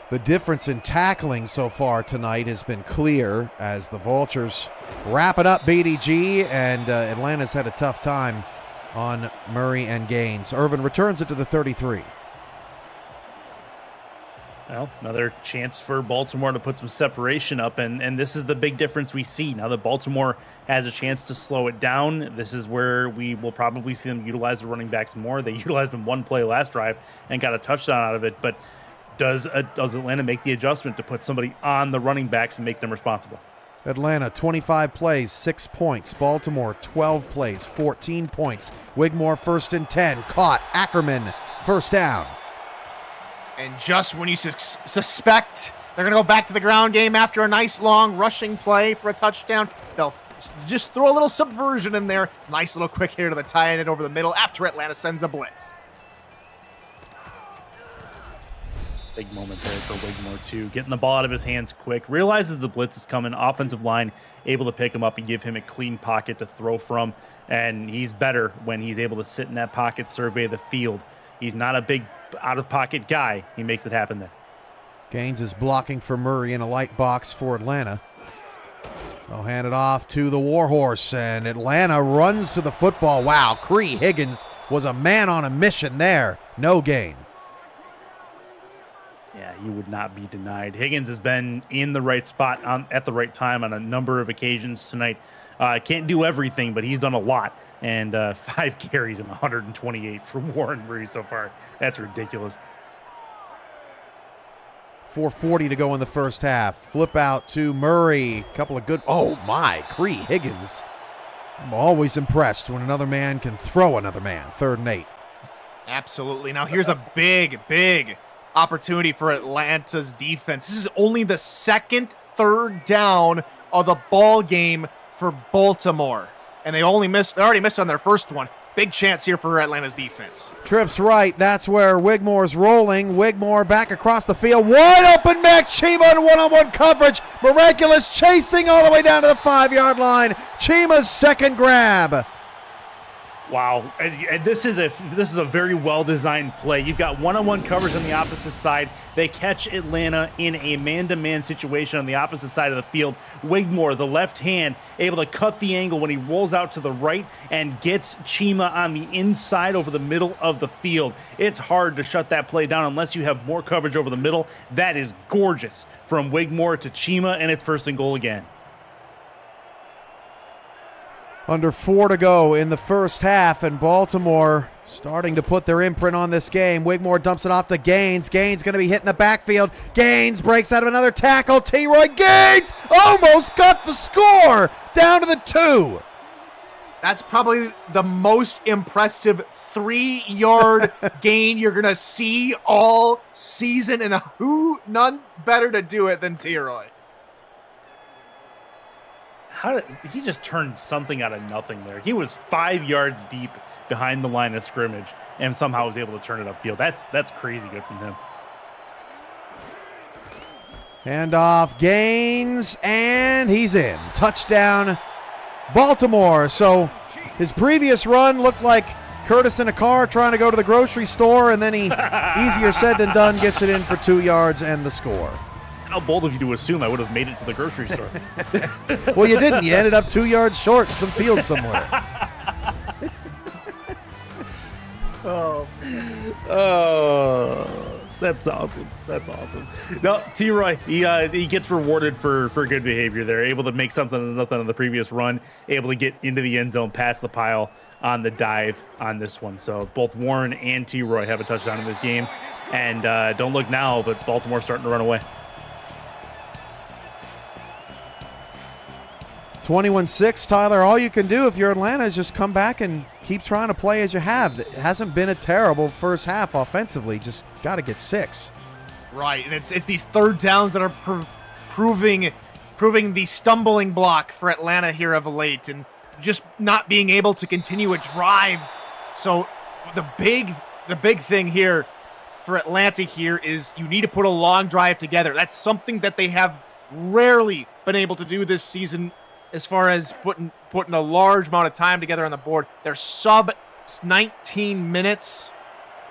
The difference in tackling so far tonight has been clear as the Vultures wrap it up BDG, and Atlanta's had a tough time on Murray and Gaines. Irvin returns it to the 33. Well, another chance for Baltimore to put some separation up, and this is the big difference we see. Now that Baltimore has a chance to slow it down, this is where we will probably see them utilize the running backs more. They utilized them 1 play last drive and got a touchdown out of it, but does Atlanta make the adjustment to put somebody on the running backs and make them responsible? Atlanta, 25 plays, 6 points. Baltimore, 12 plays, 14 points. Wigmore, 1st and 10. Caught. Ackerman, first down. And just when you suspect they're going to go back to the ground game after a nice long rushing play for a touchdown, they'll just throw a little subversion in there. Nice little quick hitter to the tie end over the middle after Atlanta sends a blitz. Big moment there for Wigmore, too. Getting the ball out of his hands quick. Realizes the blitz is coming. Offensive line able to pick him up and give him a clean pocket to throw from. And he's better when he's able to sit in that pocket, survey the field. He's not a big out-of-pocket guy. He makes it happen there. Gaines is blocking for Murray in a light box for Atlanta. They'll hand it off to the Warhorse, and Atlanta runs to the football. Wow, Cree Higgins was a man on a mission there. No gain. Yeah, he would not be denied. Higgins has been in the right spot at the right time on a number of occasions tonight. Can't do everything, but he's done a lot. And 5 carries and 128 for Warren Murray so far. That's ridiculous. 4:40 to go in the first half. Flip out to Murray. Couple of good. Oh my, Cree Higgins. I'm always impressed when another man can throw another man. 3rd and 8. Absolutely. Now here's a big opportunity for Atlanta's defense. This is only the 2nd 3rd down of the ball game for Baltimore. And they already missed on their first one. Big chance here for Atlanta's defense. Trips right. That's where Wigmore's rolling. Wigmore back across the field. Wide open Mac Chima in one-on-one coverage. Miraculous chasing all the way down to the 5-yard line. Chima's 2nd grab. Wow, and this is a very well-designed play. You've got one-on-one coverage on the opposite side. They catch Atlanta in a man-to-man situation on the opposite side of the field. Wigmore, the left hand, able to cut the angle when he rolls out to the right and gets Chima on the inside over the middle of the field. It's hard to shut that play down unless you have more coverage over the middle. That is gorgeous from Wigmore to Chima, and it's 1st and goal again. Under 4 to go in the first half, and Baltimore starting to put their imprint on this game. Wigmore dumps it off to Gaines. Gaines going to be hit in the backfield. Gaines breaks out of another tackle. T-Roy Gaines almost got the score down to the 2. That's probably the most impressive 3-yard gain you're going to see all season, and none better to do it than T-Roy. How did he just turned something out of nothing there? He was 5 yards deep behind the line of scrimmage and somehow was able to turn it upfield. That's crazy good from him. Handoff, Gaines, and he's in. Touchdown, Baltimore. So his previous run looked like Curtis in a car trying to go to the grocery store, and then he, easier said than done, gets it in for 2 yards and the score. How bold of you to assume I would have made it to the grocery store. Well, you didn't. You ended up 2 yards short in some field somewhere. Oh, that's awesome. That's awesome. No, T-Roy, he gets rewarded for good behavior there. Able to make something of nothing on the previous run. Able to get into the end zone, past the pile on the dive on this one. So both Warren and T-Roy have a touchdown in this game. And don't look now, but Baltimore's starting to run away. 21-6, Tyler. All you can do if you're Atlanta is just come back and keep trying to play as you have. It hasn't been a terrible first half offensively. Just got to get 6. Right, and it's these 3rd downs that are proving the stumbling block for Atlanta here of late, and just not being able to continue a drive. So the big thing here for Atlanta here is you need to put a long drive together. That's something that they have rarely been able to do this season. As far as putting a large amount of time together on the board, they're sub 19 minutes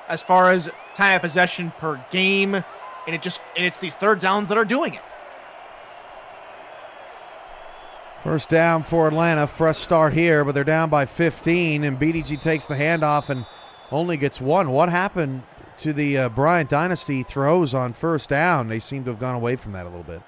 as far as time of possession per game, and it's these 3rd downs that are doing it. First down for Atlanta. Fresh start here, but they're down by 15, and BDG takes the handoff and only gets 1. What happened to the Bryant Dynasty throws on first down? They seem to have gone away from that a little bit.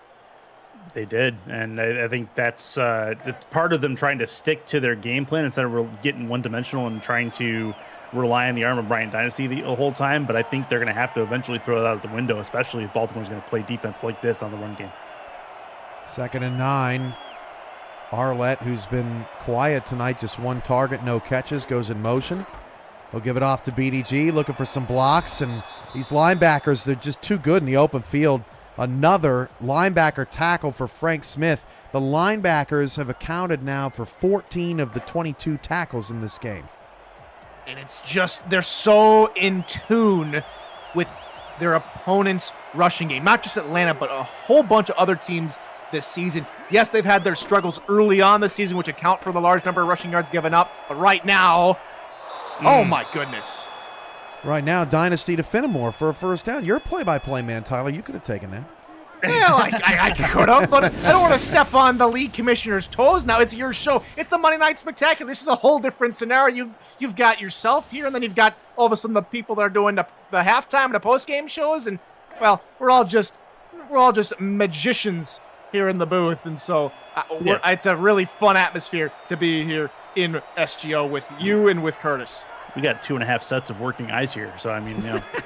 They did, and I think that's part of them trying to stick to their game plan instead of getting one-dimensional and trying to rely on the arm of Bryant Dynasty the whole time. But I think they're going to have to eventually throw that out the window, especially if Baltimore's going to play defense like this on the run game. 2nd and 9. Arlette, who's been quiet tonight, just one target, no catches, goes in motion. He'll give it off to BDG, looking for some blocks, and these linebackers, they're just too good in the open field. Another linebacker tackle for Frank Smith. The linebackers have accounted now for 14 of the 22 tackles in this game. And it's just, they're so in tune with their opponent's rushing game. Not just Atlanta, but a whole bunch of other teams this season. Yes, they've had their struggles early on this season, which account for the large number of rushing yards given up. But right now, oh my goodness. Right now, Dynasty to Fenimore for a first down. You're a play-by-play man, Tyler. You could have taken that. Well, I could have, but I don't want to step on the league commissioner's toes. Now it's your show. It's the Monday Night Spectacular. This is a whole different scenario. You've got yourself here, and then you've got all of a sudden the people that are doing the halftime and the post-game shows, and well, we're all just magicians here in the booth, and so it's a really fun atmosphere to be here in SGO with you and with Curtis. We got 2.5 sets of working eyes here, so I mean,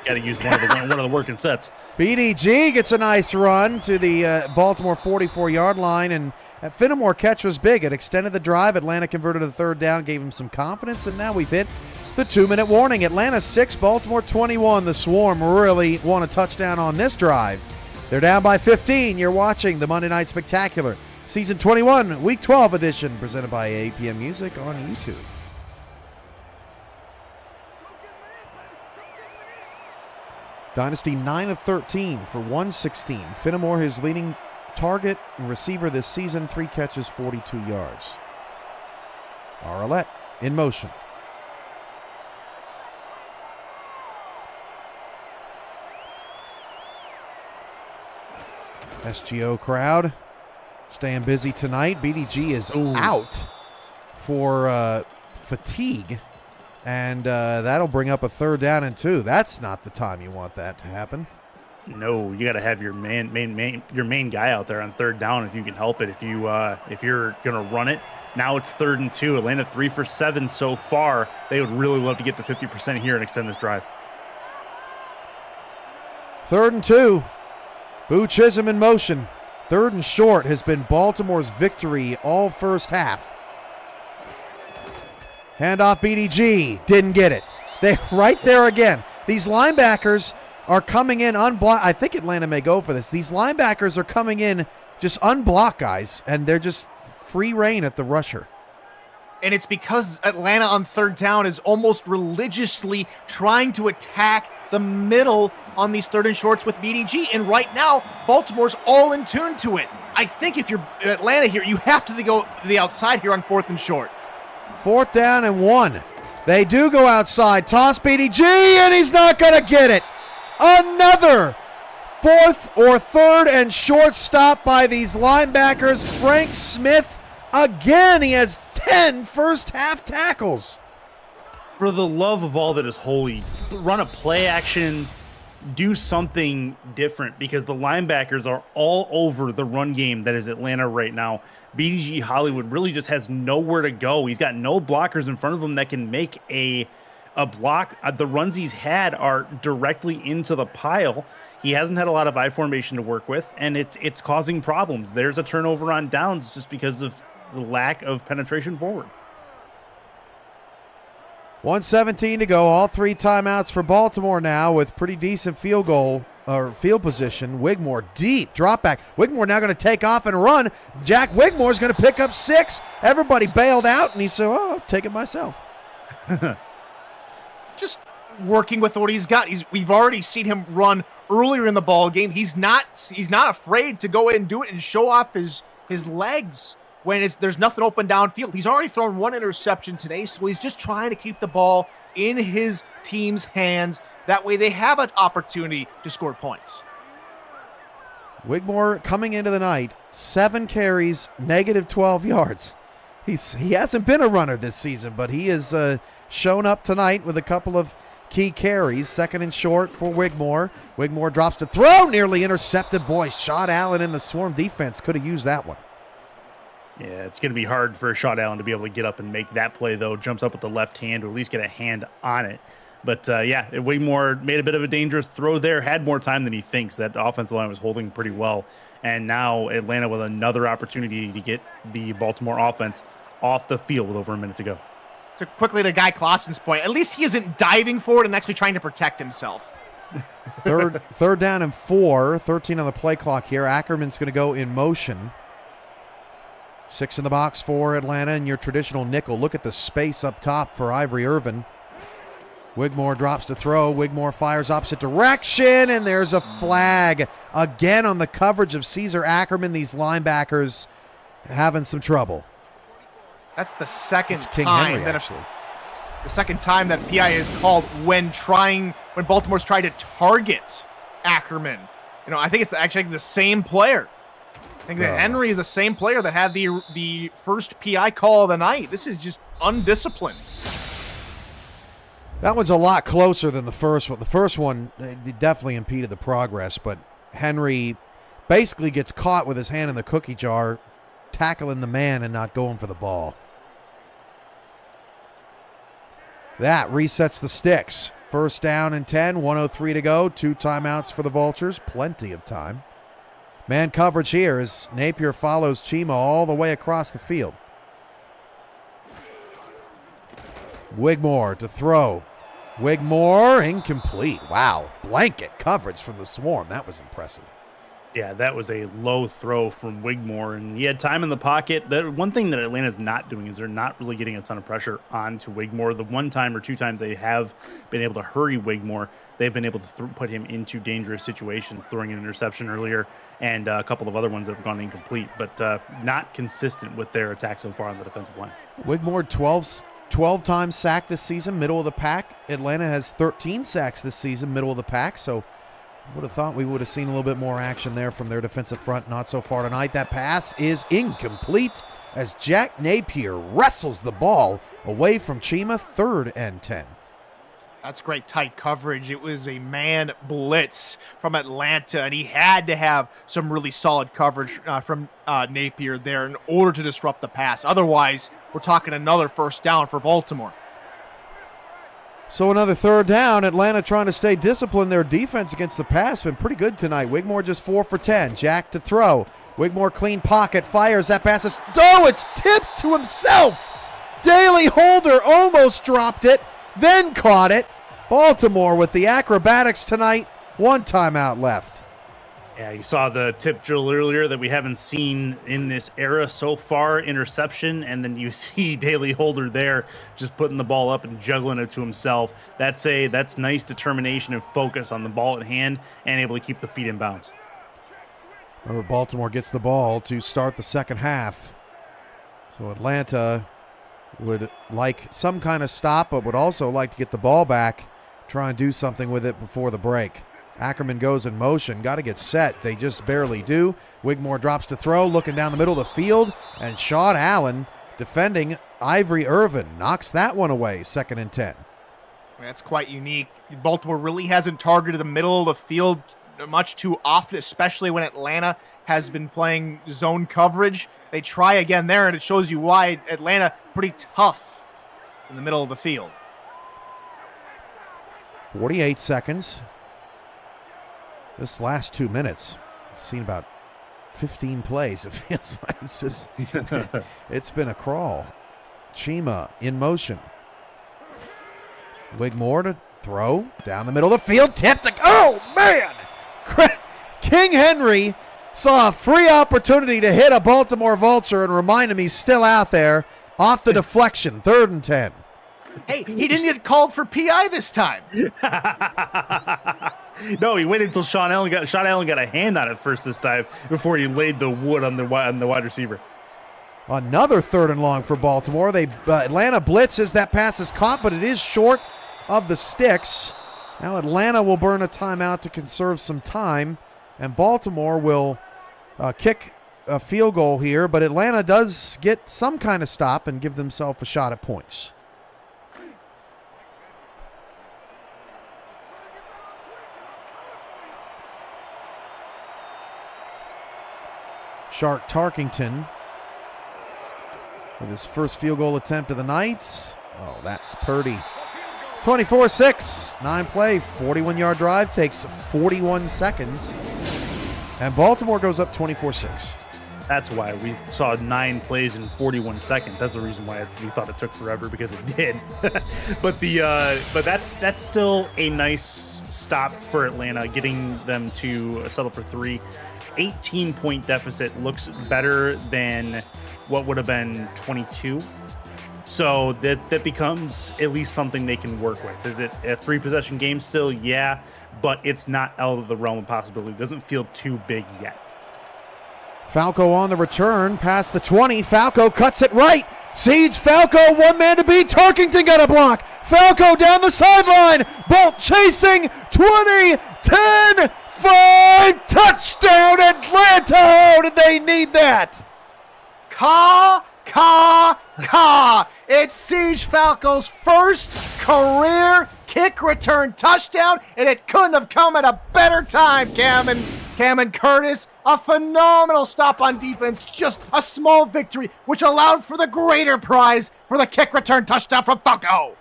got to use one of the working sets. BDG gets a nice run to the Baltimore 44-yard line, and that Fenimore catch was big. It extended the drive. Atlanta converted a third down, gave him some confidence, and now we've hit the 2-minute warning. Atlanta 6, Baltimore 21. The Swarm really want a touchdown on this drive. They're down by 15. You're watching the Monday Night Spectacular, Season 21, Week 12 edition, presented by APM Music on YouTube. Dynasty 9 of 13 for 116. Fenimore, his leading target and receiver this season, 3 catches, 42 yards. Arlette in motion. SGO crowd staying busy tonight. BDG is out for fatigue. And that'll bring up a third down and 2. That's not the time you want that to happen. No, you got to have your main guy out there on third down if you can help it. If you're gonna run it, now it's 3rd and 2. Atlanta 3 for 7 so far. They would really love to get to 50% here and extend this drive. 3rd and 2. Boo Chisholm in motion. 3rd and short has been Baltimore's victory all first half. Handoff BDG, didn't get it. They're right there again. These linebackers are coming in unblocked. I think Atlanta may go for this. These linebackers are coming in just unblocked, guys, and they're just free reign at the rusher. And it's because Atlanta on third down is almost religiously trying to attack the middle on these 3rd and shorts with BDG. And right now, Baltimore's all in tune to it. I think if you're Atlanta here, you have to go to the outside here on 4th and short. 4th down and 1. They do go outside. Toss BDG, and he's not going to get it. Another 4th or 3rd and short stop by these linebackers. Frank Smith, again, he has 10 first-half tackles. For the love of all that is holy, run a play action, do something different, because the linebackers are all over the run game that is Atlanta right now. BDG Hollywood really just has nowhere to go. He's got no blockers in front of him that can make a block. The runs he's had are directly into the pile. He hasn't had a lot of I formation to work with, and it's causing problems. There's a turnover on downs just because of the lack of penetration forward. 1:17 to go. All 3 timeouts for Baltimore now with pretty decent field position. Wigmore deep drop back. Wigmore now going to take off and run. Jack Wigmore's going to pick up 6. Everybody bailed out, and he said, "Oh, I'll take it myself." Just working with what he's got. We've already seen him run earlier in the ball game. He's not afraid to go in and do it and show off his legs when there's nothing open downfield. He's already thrown 1 interception today, so he's just trying to keep the ball in his team's hands. That way they have an opportunity to score points. Wigmore coming into the night, 7 carries, -12 yards. He hasn't been a runner this season, but he has shown up tonight with a couple of key carries. 2nd and short for Wigmore. Wigmore drops to throw, nearly intercepted. Boy, Shot Allen in the Swarm defense could have used that one. Yeah, it's going to be hard for Shot Allen to be able to get up and make that play, though. Jumps up with the left hand, or at least get a hand on it. But yeah, Wigmore made a bit of a dangerous throw there, had more time than he thinks. That offensive line was holding pretty well. And now Atlanta with another opportunity to get the Baltimore offense off the field with over a minute to go. To quickly to Guy Clausen's point, at least he isn't diving forward and actually trying to protect himself. Third down and 4, 13 on the play clock here. Ackerman's going to go in motion. 6 in the box for Atlanta and your traditional nickel. Look at the space up top for Ivory Irvin. Wigmore drops to throw. Wigmore fires opposite direction, and there's a flag. Again on the coverage of Caesar Ackerman. These linebackers having some trouble. That's the second King time Henry, that actually. the second time that PI is called when Baltimore's tried to target Ackerman. You know, I think it's actually the same player. I think that Henry is the same player that had the first PI call of the night. This is just undisciplined. That one's a lot closer than the first one. The first one definitely impeded the progress, but Henry basically gets caught with his hand in the cookie jar, tackling the man and not going for the ball. That resets the sticks. First down and 10, 1:03 to go. 2 timeouts for the Vultures. Plenty of time. Man coverage here as Napier follows Chima all the way across the field. Wigmore to throw. Wigmore incomplete. Wow. Blanket coverage from the Swarm. That was impressive. Yeah, that was a low throw from Wigmore, and he had time in the pocket. The one thing that Atlanta's not doing is they're not really getting a ton of pressure onto Wigmore. The 1 time or 2 times they have been able to hurry Wigmore, they've been able to put him into dangerous situations, throwing an interception earlier and a couple of other ones that have gone incomplete, but not consistent with their attack so far on the defensive line. Wigmore 12 times sacked this season, middle of the pack. Atlanta has 13 sacks this season, middle of the pack. So would have thought we would have seen a little bit more action there from their defensive front. Not so far tonight. That pass is incomplete as Jack Napier wrestles the ball away from Chima. 3rd and 10. That's great tight coverage. It was a man blitz from Atlanta, and he had to have some really solid coverage from Napier there in order to disrupt the pass. Otherwise, we're talking another first down for Baltimore. So another 3rd down. Atlanta trying to stay disciplined. Their defense against the pass been pretty good tonight. Wigmore just 4 for 10. Jack to throw. Wigmore clean pocket. Fires. That pass is... Oh, it's tipped to himself. Daly Holder almost dropped it, then caught it. Baltimore with the acrobatics tonight. 1 timeout left. Yeah, you saw the tip drill earlier that we haven't seen in this era so far, interception, and then you see Daly Holder there just putting the ball up and juggling it to himself. That's nice determination and focus on the ball at hand and able to keep the feet in bounds. Remember, Baltimore gets the ball to start the second half. So Atlanta would like some kind of stop, but would also like to get the ball back, try and do something with it before the break. Ackerman goes in motion. Got to get set. They just barely do. Wigmore drops to throw, looking down the middle of the field, and Sean Allen, defending Ivory Irvin, knocks that one away. 2nd and 10. That's quite unique. Baltimore really hasn't targeted the middle of the field much too often, especially when Atlanta has been playing zone coverage. They try again there, and it shows you why Atlanta pretty tough in the middle of the field. 48 seconds. This last 2 minutes, I've seen about 15 plays. It feels like it's been a crawl. Chima in motion. Wigmore to throw down the middle of the field. Tipped. Oh, man! King Henry saw a free opportunity to hit a Baltimore Vulture and remind him he's still out there. Off the deflection. 3rd and 10. Hey, he didn't get called for PI this time. No, he waited until Sean Allen got a hand on it first this time before he laid the wood on the wide receiver. Another 3rd and long for Baltimore. Atlanta blitzes. That pass is caught, but it is short of the sticks. Now Atlanta will burn a timeout to conserve some time, and Baltimore will kick a field goal here, but Atlanta does get some kind of stop and give themselves a shot at points. Shark Tarkington with his first field goal attempt of the night. Oh, that's Purdy. 24-6. 9-play, 41-yard drive, takes 41 seconds. And Baltimore goes up 24-6. That's why we saw 9 plays in 41 seconds. That's the reason why we thought it took forever, because it did. but that's still a nice stop for Atlanta, getting them to settle for 3. 18-point deficit looks better than what would have been 22. So that becomes at least something they can work with. Is it a 3-possession game still? Yeah, but it's not out of the realm of possibility. It doesn't feel too big yet. Falco on the return, past the 20. Falco cuts it right. Siege Falco, one man to beat. Tarkington got a block. Falco down the sideline. Bolt chasing. 20, 10, 5. Touchdown Atlanta. Oh, did they need that? Caw. It's Siege Falco's first career kick return touchdown, and it couldn't have come at a better time, Cam and Curtis. A phenomenal stop on defense, just a small victory, which allowed for the greater prize for the kick return touchdown from Falco.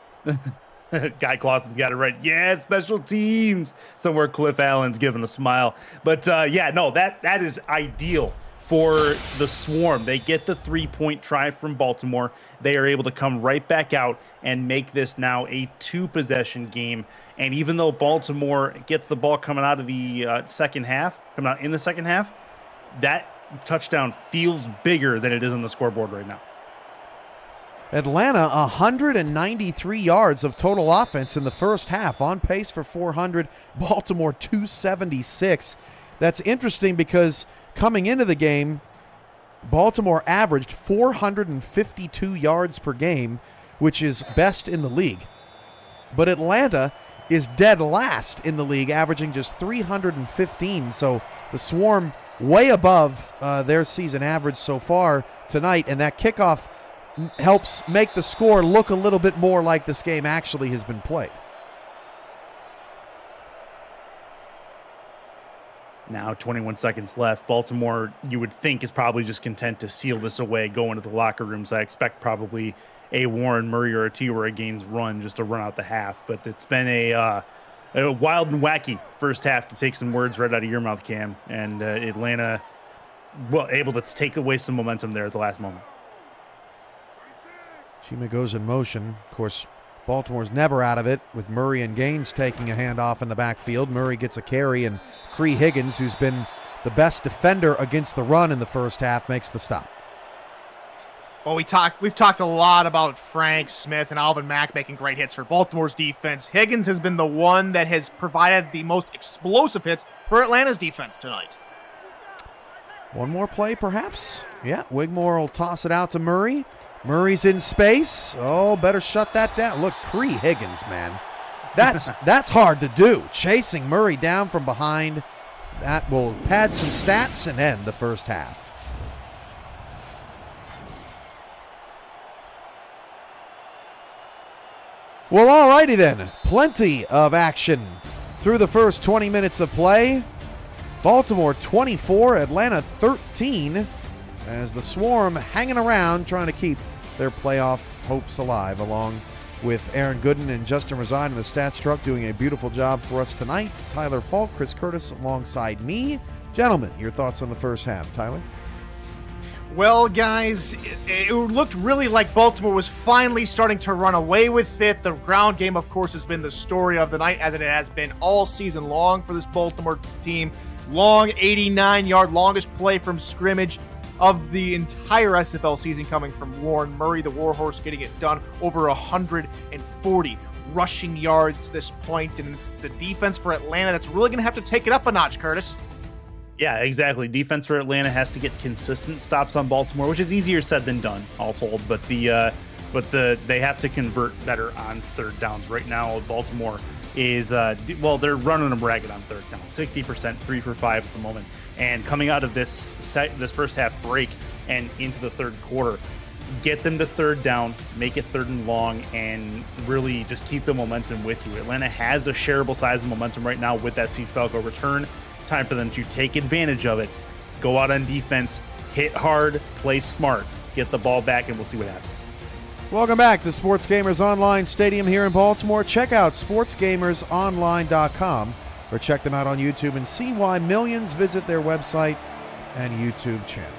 Guy Clausen's got it right. Yeah, special teams. Somewhere Cliff Allen's giving a smile. But that is ideal for the Swarm. They get the 3-point try from Baltimore. They are able to come right back out and make this now a 2-possession game. And even though Baltimore gets the ball coming out of the second half, that touchdown feels bigger than it is on the scoreboard right now. Atlanta, 193 yards of total offense in the first half, on pace for 400. Baltimore, 276. That's interesting because coming into the game, Baltimore averaged 452 yards per game, which is best in the league. But Atlanta is dead last in the league, averaging just 315. So the Swarm way above their season average so far tonight, and that kickoff helps make the score look a little bit more like this game actually has been played. Now 21 seconds left. Baltimore, you would think, is probably just content to seal this away, go into the locker rooms. I expect probably a Warren Murray or a T-Roy Gaines run just to run out the half. But it's been a wild and wacky first half, to take some words right out of your mouth, Cam. And Atlanta, able to take away some momentum there at the last moment. Chima goes in motion. Of course, Baltimore's never out of it, with Murray and Gaines taking a handoff in the backfield. Murray gets a carry, and Cree Higgins, who's been the best defender against the run in the first half, makes the stop. Well, we've talked a lot about Frank Smith and Alvin Mack making great hits for Baltimore's defense. Higgins has been the one that has provided the most explosive hits for Atlanta's defense tonight. One more play, perhaps? Yeah, Wigmore will toss it out to Murray. Murray's in space. Oh, better shut that down. Look, Cree Higgins, man. That's hard to do. Chasing Murray down from behind. That will pad some stats and end the first half. Well, all righty then. Plenty of action through the first 20 minutes of play. Baltimore 24, Atlanta 13, as the Swarm hanging around trying to keep their playoff hopes alive, along with Aaron Gooden and Justin Rezine in the stats truck doing a beautiful job for us tonight. Tyler Falk, Chris Curtis alongside me. Gentlemen, your thoughts on the first half. Tyler? Well, guys, it looked really like Baltimore was finally starting to run away with it. The ground game, of course, has been the story of the night, as it has been all season long for this Baltimore team. Long 89-yard, longest play from scrimmage of the entire SFL season coming from Warren Murray, the Warhorse, getting it done. Over 140 rushing yards to this point, and it's the defense for Atlanta that's really going to have to take it up a notch, Curtis. Yeah, exactly. Defense for Atlanta has to get consistent stops on Baltimore, which is easier said than done, all told. But they have to convert better on third downs. Right now, Baltimore is they're running them ragged on third down. 60%, 3 for 5 at the moment. And coming out of this first half break and into the third quarter, get them to third down, make it third and long, and really just keep the momentum with you. Atlanta has a shareable size of momentum right now with that Siege Falco return. Time for them to take advantage of it, go out on defense, hit hard, play smart, get the ball back, and we'll see what happens. Welcome back to Sports Gamers Online Stadium here in Baltimore. Check out sportsgamersonline.com or check them out on YouTube and see why millions visit their website and YouTube channel.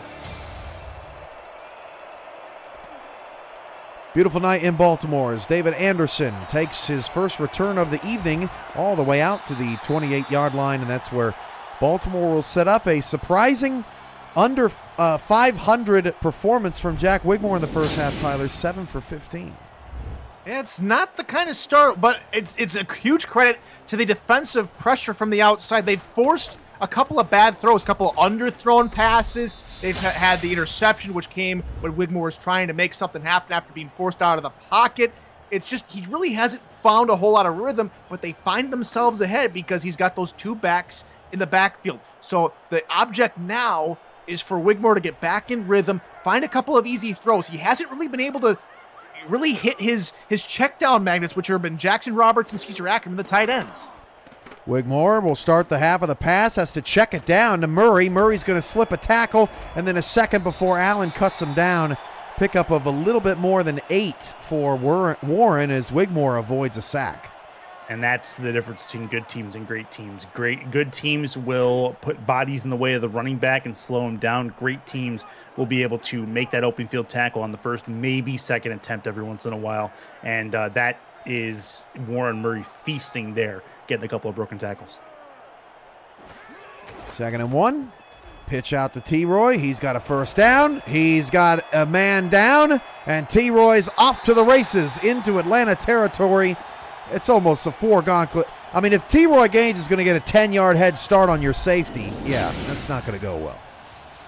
Beautiful night in Baltimore as David Anderson takes his first return of the evening all the way out to the 28-yard line, and that's where Baltimore will set up a surprising under 500 performance from Jack Wigmore in the first half, Tyler, 7 for 15. Yeah, it's not the kind of start, but it's a huge credit to the defensive pressure from the outside. They've forced a couple of bad throws, a couple of underthrown passes. They've had the interception, which came when Wigmore was trying to make something happen after being forced out of the pocket. It's just he really hasn't found a whole lot of rhythm, but they find themselves ahead because he's got those two backs in the backfield. So the object now is for Wigmore to get back in rhythm, find a couple of easy throws. He hasn't really been able to really hit his check down magnets, which have been Jackson Roberts and Caesar Ackerman, the tight ends. Wigmore will start the half of the pass, has to check it down to Murray. Murray's going to slip a tackle, and then a second before Allen cuts him down. Pickup of a little bit more than 8 for Warren as Wigmore avoids a sack. And that's the difference between good teams and great teams. Good teams will put bodies in the way of the running back and slow him down. Great teams will be able to make that open field tackle on the first, maybe second attempt every once in a while. And that is Warren Murray feasting there, getting a couple of broken tackles. 2nd and 1. Pitch out to T-Roy. He's got a first down. He's got a man down. And T-Roy's off to the races into Atlanta territory. It's almost a foregone. I mean, if T-Roy Gaines is going to get a 10-yard head start on your safety, yeah, that's not going to go well.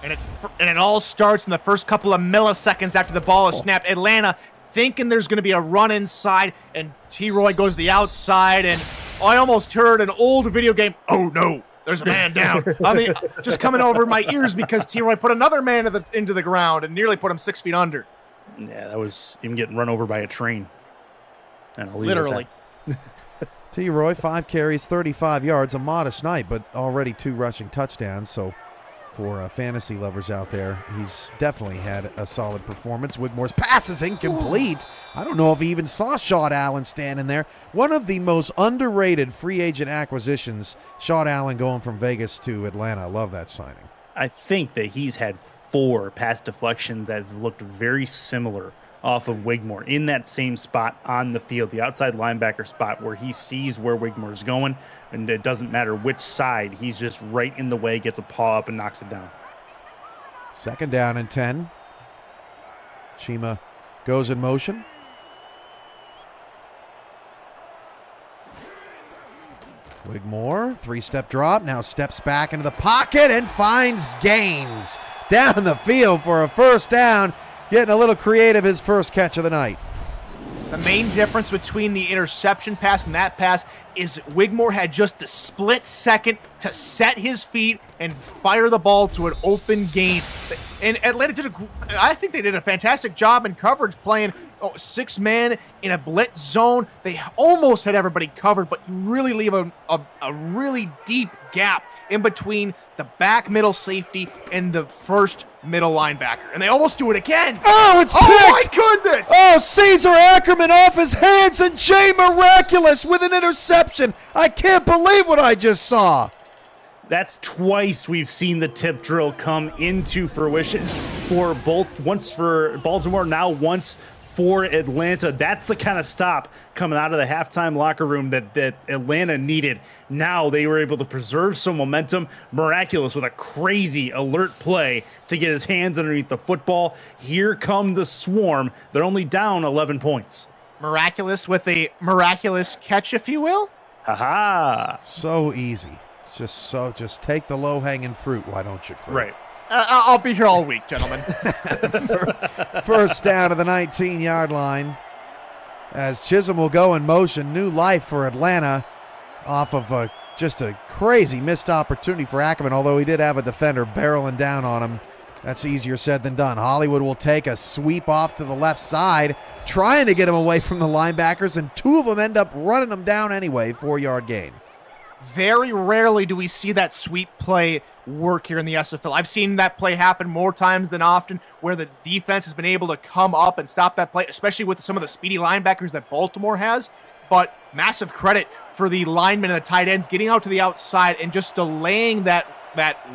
And it all starts in the first couple of milliseconds after the ball is snapped. Atlanta thinking there's going to be a run inside, and T-Roy goes to the outside, and I almost heard an old video game, oh no, there's a man down. I mean, just coming over my ears because T-Roy put another man into the ground and nearly put him 6 feet under. Yeah, that was him getting run over by a train. And I'll leave Literally. it at that. T-Roy, 5 carries, 35 yards, a modest night, but already 2 rushing touchdowns. So for fantasy lovers out there, he's definitely had a solid performance. Wigmore's pass is incomplete. I don't know if he even saw Shawn Allen standing there. One of the most underrated free agent acquisitions, Shawn Allen going from Vegas to Atlanta. I love that signing. I think that he's had 4 pass deflections that have looked very similar off of Wigmore in that same spot on the field, the outside linebacker spot where he sees where Wigmore's going, and it doesn't matter which side, he's just right in the way, gets a paw up and knocks it down. 2nd down and 10. Chima goes in motion. Wigmore, 3-step drop, now steps back into the pocket and finds Gaines down the field for a first down. Getting a little creative, his first catch of the night. The main difference between the interception pass and that pass is Wigmore had just the split second to set his feet and fire the ball to an open Gaines. And Atlanta I think they did a fantastic job in coverage playing 6-man in a blitz zone. They almost had everybody covered, but you really leave a really deep gap in between the back middle safety and the first middle linebacker. And they almost do it again. Oh, it's picked! Oh, my goodness! Oh, Caesar Ackerman off his hands, and Jay Miraculous with an interception. I can't believe what I just saw. That's twice we've seen the tip drill come into fruition for both, once for Baltimore, now once for Atlanta. That's the kind of stop coming out of the halftime locker room that Atlanta needed. Now they were able to preserve some momentum. Miraculous with a crazy alert play to get his hands underneath the football. Here come the Swarm. They're only down 11 points. Miraculous with a miraculous catch, if you will. Ha-ha. So easy. Just take the low-hanging fruit, why don't you? Chris? Right. I'll be here all week, gentlemen. First down to the 19-yard line as Chisholm will go in motion. New life for Atlanta off of just a crazy missed opportunity for Ackerman, although he did have a defender barreling down on him. That's easier said than done. Hollywood will take a sweep off to the left side, trying to get him away from the linebackers, and 2 of them end up running him down anyway, 4-yard gain. Very rarely do we see that sweep play work here in the SFL. I've seen that play happen more times than often where the defense has been able to come up and stop that play, especially with some of the speedy linebackers that Baltimore has. But massive credit for the linemen and the tight ends getting out to the outside and just delaying that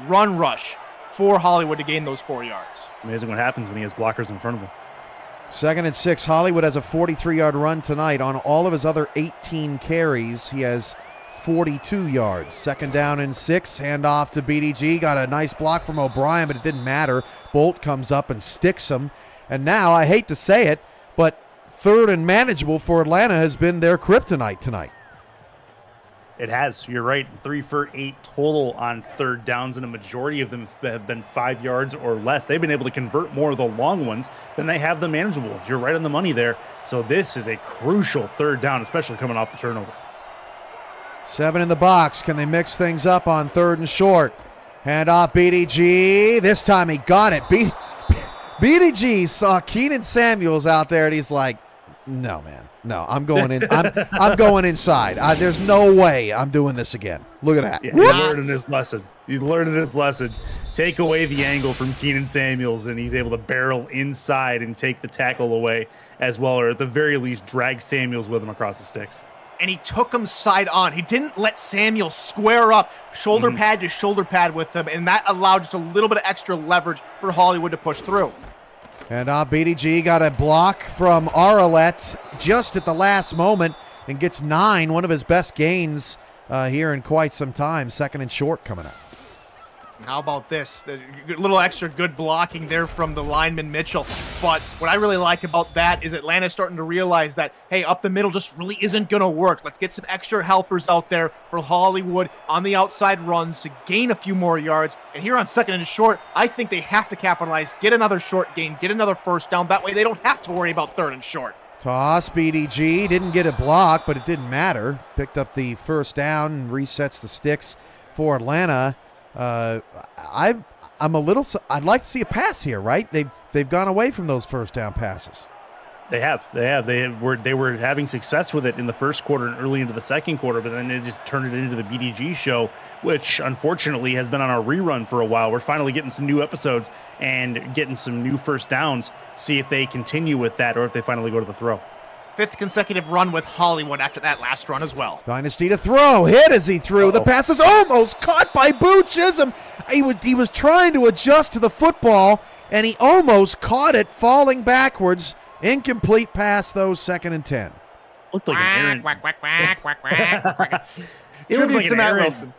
run rush for Hollywood to gain those 4 yards. Amazing what happens when he has blockers in front of him. 2nd and 6. Hollywood has a 43-yard run tonight. On all of his other 18 carries, he has 42 yards. 2nd down and 6. Handoff to BDG. Got a nice block from O'Brien, but it didn't matter. Bolt comes up and sticks him. And now, I hate to say it, but 3rd and manageable for Atlanta has been their kryptonite tonight. It has. You're right. 3 for 8 total on 3rd downs, and a majority of them have been 5 yards or less. They've been able to convert more of the long ones than they have the manageable ones. You're right on the money there. So this is a crucial 3rd down, especially coming off the turnover. 7 in the box. Can they mix things up on 3rd and short? Hand off BDG. This time he got it. BDG saw Keenan Samuels out there, and he's like, no, man. No, I'm going in. I'm going inside. There's no way I'm doing this again. Look at that. Yeah, he's learning his lesson. He's learning his lesson. Take away the angle from Keenan Samuels, and he's able to barrel inside and take the tackle away as well, or at the very least drag Samuels with him across the sticks. And he took him side on. He didn't let Samuel square up shoulder pad to shoulder pad with him, and that allowed just a little bit of extra leverage for Hollywood to push through. And BDG got a block from Arlette just at the last moment and gets 9, one of his best gains here in quite some time. 2nd and short coming up. How about this? A little extra good blocking there from the lineman Mitchell. But what I really like about that is Atlanta's starting to realize that, hey, up the middle just really isn't going to work. Let's get some extra helpers out there for Hollywood on the outside runs to gain a few more yards. And here on 2nd and short, I think they have to capitalize, get another short gain, get another 1st down. That way they don't have to worry about 3rd and short. Toss, BDG. Didn't get a block, but it didn't matter. Picked up the 1st down and resets the sticks for Atlanta. I'd like to see a pass here, right? They've gone away from those 1st down passes. They have. They were having success with it in the 1st quarter and early into the 2nd quarter, but then they just turned it into the BDG show, which unfortunately has been on a rerun for a while. We're finally getting some new episodes and getting some new 1st downs. See if they continue with that or if they finally go to the throw. 5th consecutive run with Hollywood after that last run as well. Dynasty to throw. Hit as he threw. The pass is almost caught by Boo Chisholm. He was trying to adjust to the football, and he almost caught it falling backwards. Incomplete pass, though, 2nd and 10. Looked like an It looked like an Matt Aaron Wilson.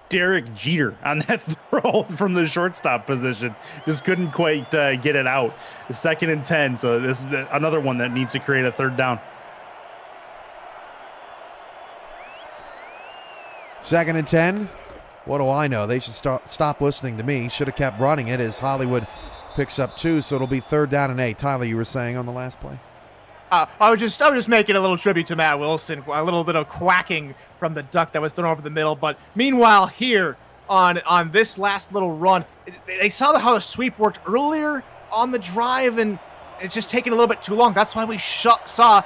Derek Jeter on that throw from the shortstop position. Just couldn't quite get it out. The 2nd and 10, so this is another one that needs to create a 3rd down. 2nd and 10. What do I know? They should stop listening to me. Should have kept running it as Hollywood picks up 2, so it'll be 3rd down and 8. Tyler, you were saying on the last play? I was just making a little tribute to Matt Wilson, a little bit of quacking from the duck that was thrown over the middle. But meanwhile, here on this last little run, they saw how the sweep worked earlier on the drive, and it's just taking a little bit too long. That's why we saw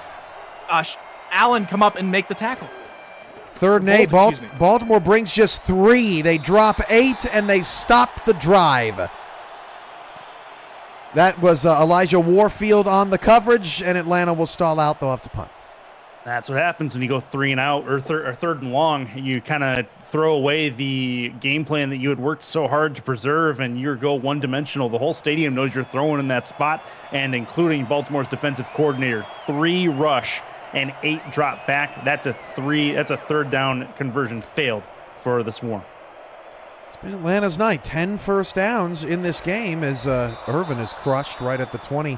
Allen come up and make the tackle. 3rd and 8. Baltimore brings just 3. They drop 8, and they stop the drive. That was Elijah Warfield on the coverage, and Atlanta will stall out. They'll have to punt. That's what happens when you go 3 and out or 3rd and long. You kind of throw away the game plan that you had worked so hard to preserve, and you go one-dimensional. The whole stadium knows you're throwing in that spot, and including Baltimore's defensive coordinator. 3 rush and 8 drop back. That's a 3rd down conversion failed for the Swarm. It's been Atlanta's night. 10 1st downs in this game as Irvin is crushed right at the 20.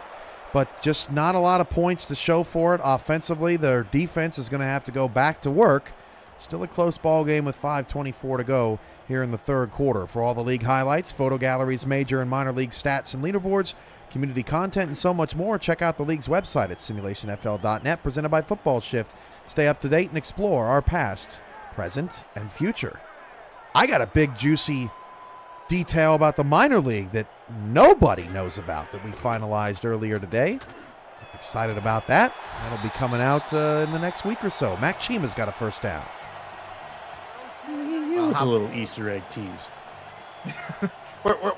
But just not a lot of points to show for it. Offensively, their defense is going to have to go back to work. Still a close ball game with 5:24 to go here in the 3rd quarter. For all the league highlights, photo galleries, major and minor league stats and leaderboards, community content, and so much more, check out the league's website at simulationfl.net, presented by Football Shift. Stay up to date and explore our past, present, and future. I got a big, juicy detail about the minor league that nobody knows about that we finalized earlier today. So I'm excited about that. That'll be coming out in the next week or so. Mac Chima's got a 1st down. with a little Easter egg tease.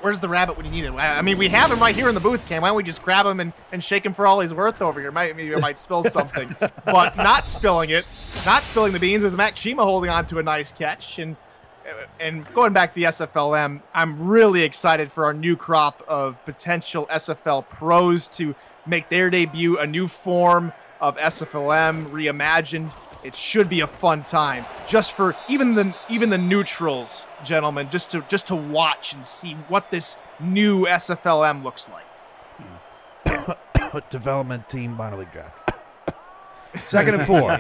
Where's the rabbit when you need it? I mean, we have him right here in the booth, Cam. Why don't we just grab him and shake him for all he's worth over here? Maybe I might spill something. But not spilling the beans was Max Shima holding on to a nice catch. And going back to the SFLM, I'm really excited for our new crop of potential SFL pros to make their debut, a new form of SFLM reimagined. It should be a fun time, just for even the neutrals, gentlemen, just to watch and see what this new SFLM looks like. Development team minor league draft. 2nd and 4.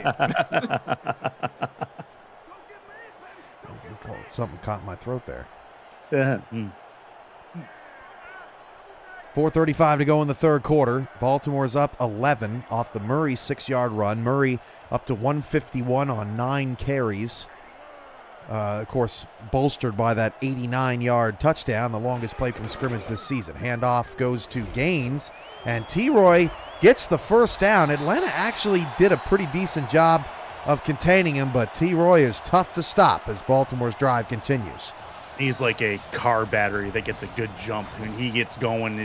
Something caught my throat there. 4:35 to go in the third quarter. Baltimore's up 11 off the Murray 6-yard run. Murray up to 151 on 9 carries. Of course, bolstered by that 89-yard touchdown, the longest play from scrimmage this season. Handoff goes to Gaines, and T-Roy gets the first down. Atlanta actually did a pretty decent job of containing him, but T-Roy is tough to stop as Baltimore's drive continues. He's like a car battery that gets a good jump. When he gets going,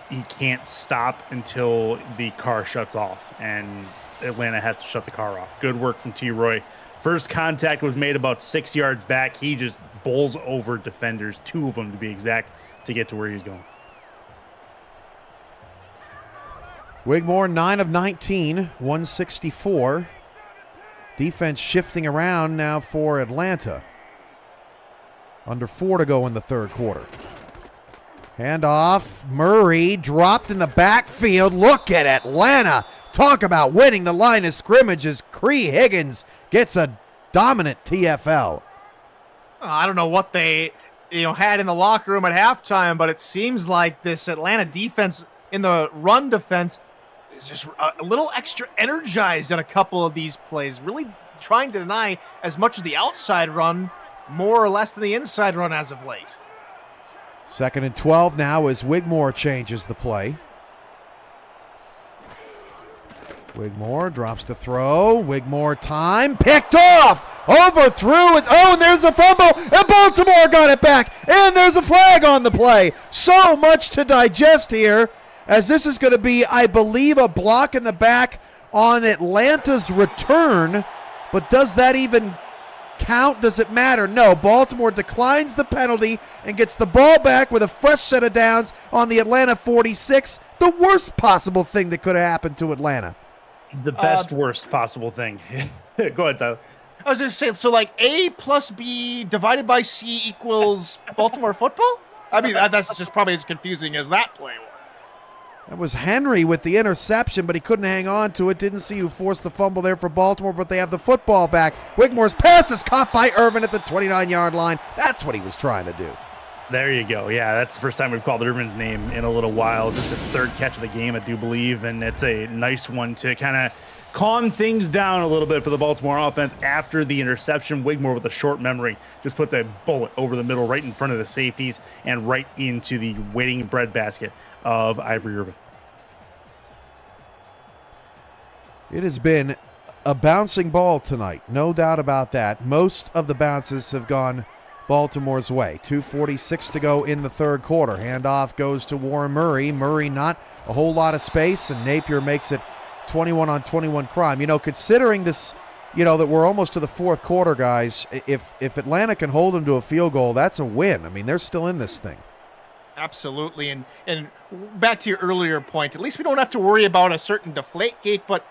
he can't stop until the car shuts off, and Atlanta has to shut the car off. Good work from T-Roy. First contact was made about 6 yards back. He just bowls over defenders, 2 of them to be exact, to get to where he's going. Wigmore, 9 of 19, 164. Defense shifting around now for Atlanta. Under 4 to go in the third quarter. Handoff. Murray dropped in the backfield. Look at Atlanta. Talk about winning the line of scrimmage as Cree Higgins gets a dominant TFL. I don't know what they had in the locker room at halftime, but it seems like this Atlanta defense in the run defense is just a little extra energized in a couple of these plays, really trying to deny as much of the outside run more or less than the inside run as of late. 2nd and 12 now as Wigmore changes the play. Wigmore drops to throw. Wigmore time. Picked off. Overthrew it. Oh, and there's a fumble. And Baltimore got it back. And there's a flag on the play. So much to digest here, as this is going to be, I believe, a block in the back on Atlanta's return. But does that even count? Does it matter? No. Baltimore declines the penalty and gets the ball back with a fresh set of downs on the Atlanta 46. The worst possible thing that could have happened to Atlanta. The best worst possible thing. Go ahead, Tyler. I was going to say, so like A plus B divided by C equals Baltimore football? I mean, that's just probably as confusing as that play was. That was Henry with the interception, but he couldn't hang on to it. Didn't see who forced the fumble there for Baltimore, but they have the football back. Wigmore's pass is caught by Irvin at the 29-yard line. That's what he was trying to do. There you go. Yeah, that's the first time we've called Irvin's name in a little while. Just his 3rd catch of the game, I do believe, and it's a nice one to kind of calm things down a little bit for the Baltimore offense after the interception. Wigmore, with a short memory, just puts a bullet over the middle right in front of the safeties and right into the waiting breadbasket of Ivory Irvin. It has been a bouncing ball tonight, no doubt about that. Most of the bounces have gone Baltimore's way. 2:46 to go in the third quarter. Handoff goes to Warren Murray. Murray not a whole lot of space, and Napier makes it 21-on-21 crime. Considering this, that we're almost to the fourth quarter, guys, if Atlanta can hold them to a field goal, that's a win. I mean, they're still in this thing. Absolutely. And back to your earlier point, at least we don't have to worry about a certain deflate gate, but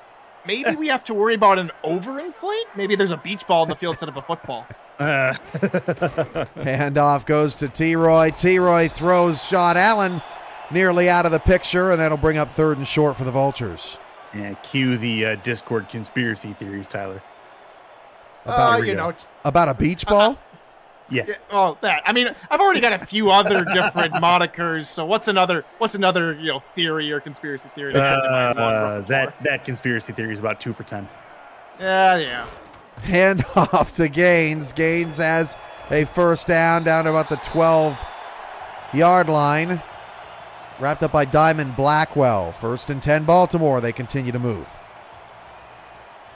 maybe we have to worry about an overinflate? Maybe there's a beach ball in the field instead of a football. Handoff goes to T-Roy. T-Roy throws Sean Allen nearly out of the picture, and that'll bring up 3rd and short for the Vultures. Yeah, cue the Discord conspiracy theories, Tyler. About a beach ball? Yeah. Oh, that. I mean, I've already got a few other different monikers. So what's another theory or conspiracy theory? That conspiracy theory is about 2 for 10. Yeah. Hand off to Gaines. Gaines has a first down to about the 12-yard line. Wrapped up by Diamond Blackwell. 1st and 10 Baltimore. They continue to move.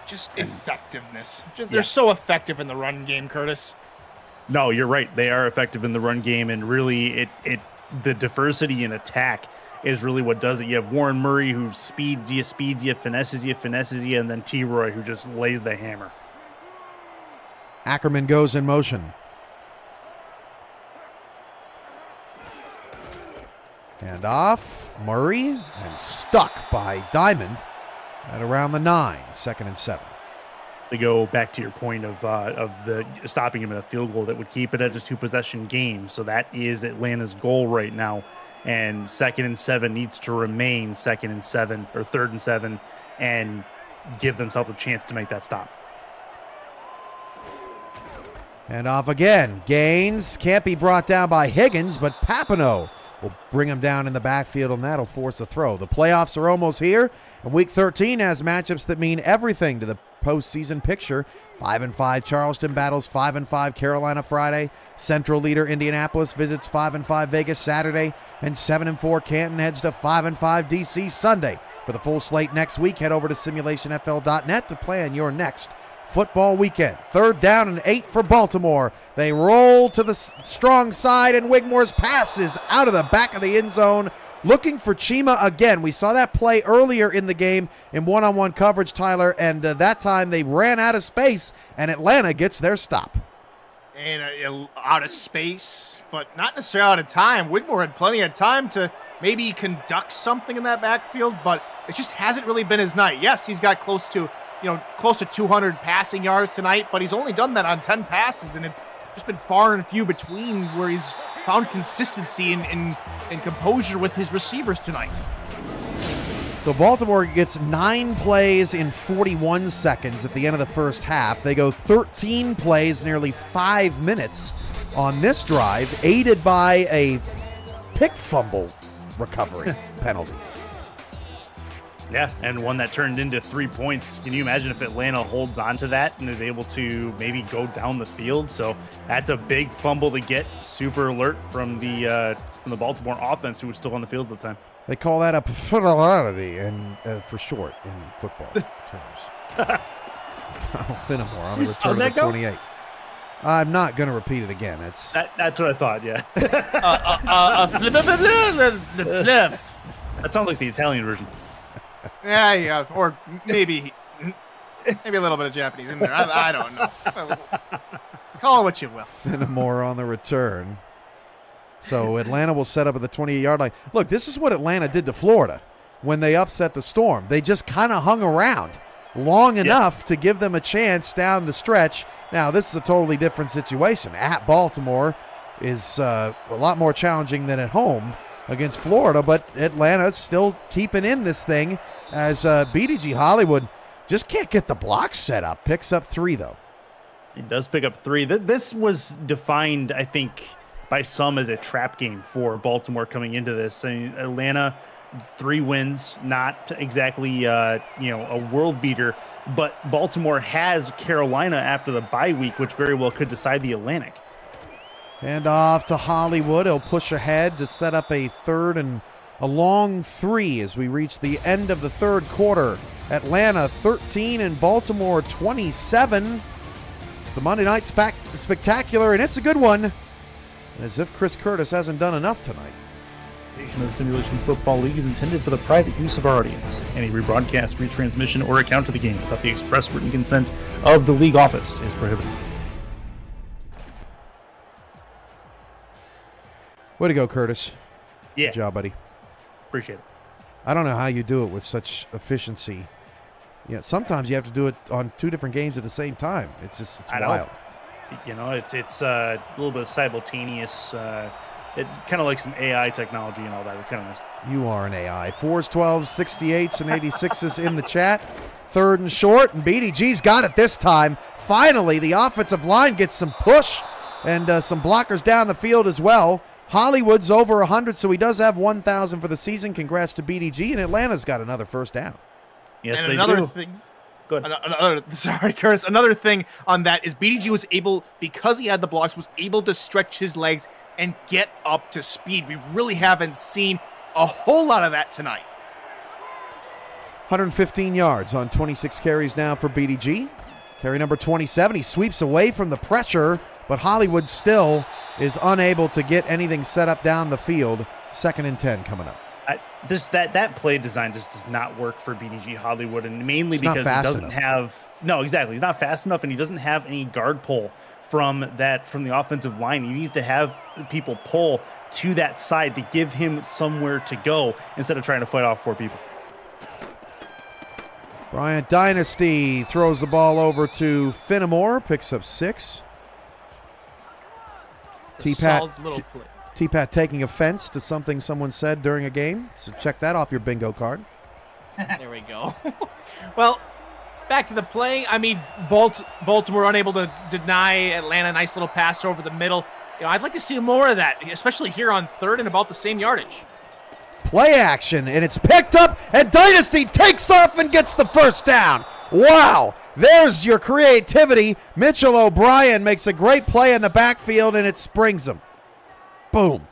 Just effectiveness. They're so effective in the run game, Curtis. No, you're right. They are effective in the run game, and really the diversity in attack is really what does it. You have Warren Murray, who speeds you, finesses you, and then T-Roy, who just lays the hammer. Ackerman goes in motion. And off, Murray, and stuck by Diamond at around the 9, 2nd and 7. To go back to your point of the stopping him in a field goal, that would keep it at a 2-possession game. So that is Atlanta's goal right now. And 2nd and 7 needs to remain 2nd and 7 or 3rd and 7 and give themselves a chance to make that stop. And off again. Gaines can't be brought down by Higgins, but Papineau will bring him down in the backfield, and that'll force a throw. The playoffs are almost here, and Week 13 has matchups that mean everything to the postseason picture. 5-5 Charleston battles 5-5 Carolina Friday. Central leader Indianapolis visits 5-5 Vegas Saturday, and 7-4 Canton heads to 5-5 DC Sunday. For the full slate next week, head over to simulationfl.net to plan your next football weekend. 3rd down and 8 for Baltimore. They roll to the strong side, and Wigmore's pass is out of the back of the end zone, looking for Chima again. We saw that play earlier in the game in one-on-one coverage, Tyler, and that time they ran out of space, and Atlanta gets their stop. And out of space, but not necessarily out of time. Wigmore had plenty of time to maybe conduct something in that backfield, but it just hasn't really been his night. Yes, he's got close to 200 passing yards tonight, but he's only done that on 10 passes, and it's just been far and few between where he's found consistency and composure with his receivers tonight. So Baltimore gets 9 plays in 41 seconds at the end of the first half. They go 13 plays, nearly 5 minutes on this drive, aided by a pick fumble recovery penalty. Yeah, and one that turned into 3 points. Can you imagine if Atlanta holds on to that and is able to maybe go down the field? So that's a big fumble to get. Super alert from the Baltimore offense, who was still on the field at the time. They call that a penalty, and for short in football terms. Kyle Finnemore on the return of the 28. I'm not going to repeat it again. That's what I thought. Yeah. That sounds like the Italian version. Yeah, or maybe a little bit of Japanese in there. I don't know. Call it what you will. Finnemore on the return. So Atlanta will set up at the 28-yard line. Look, this is what Atlanta did to Florida when they upset the Storm. They just kind of hung around long enough to give them a chance down the stretch. Now, this is a totally different situation. At Baltimore is a lot more challenging than at home against Florida, but Atlanta's still keeping in this thing as BDG Hollywood just can't get the blocks set up. Picks up 3, though. He does pick up 3. This was defined, I think, by some as a trap game for Baltimore coming into this. I mean, Atlanta, 3 wins, not exactly a world beater, but Baltimore has Carolina after the bye week, which very well could decide the Atlantic. And off to Hollywood. He'll push ahead to set up a 3rd and a long 3 as we reach the end of the 3rd quarter. Atlanta 13 and Baltimore 27. It's the Monday Night Spectacular, and it's a good one. As if Chris Curtis hasn't done enough tonight. The Simulation Football League is intended for the private use of our audience. Any rebroadcast, retransmission, or account of the game without the express written consent of the league office is prohibited. Way to go, Curtis. Yeah. Good job, buddy. Appreciate it. I don't know how you do it with such efficiency. Yeah, sometimes you have to do it on 2 different games at the same time. It's wild. It's a little bit of simultaneous. It kind of like some AI technology and all that. It's kind of nice. You are an AI. 4s, 12s, 68s, and 86s in the chat. 3rd and short, and BDG's got it this time. Finally, the offensive line gets some push and some blockers down the field as well. Hollywood's over 100, so he does have 1,000 for the season. Congrats to BDG, and Atlanta's got another first down. Yes, and they another do. thing. Good. Sorry, Curtis. Another thing on that is BDG was able, because he had the blocks, was able to stretch his legs and get up to speed. We really haven't seen a whole lot of that tonight. 115 yards on 26 carries now for BDG. Carry number 27. He sweeps away from the pressure, but Hollywood still is unable to get anything set up down the field. 2nd and 10 coming up. That play design just does not work for BDG Hollywood, and mainly It's not because he fast doesn't enough. have he's not fast enough, and he doesn't have any guard pull from the offensive line. He needs to have people pull to that side to give him somewhere to go instead of trying to fight off 4 people. Bryant Dynasty throws the ball over to Fenimore, picks up 6. Solid little play. T-Pat taking offense to something someone said during a game, so check that off your bingo card. There we go. Well, back to the play. I mean, Baltimore unable to deny Atlanta a nice little pass over the middle. I'd like to see more of that, especially here on 3rd and about the same yardage. Play action, and it's picked up, and Dynasty takes off and gets the first down. Wow, there's your creativity. Mitchell O'Brien makes a great play in the backfield, and it springs him. Boom.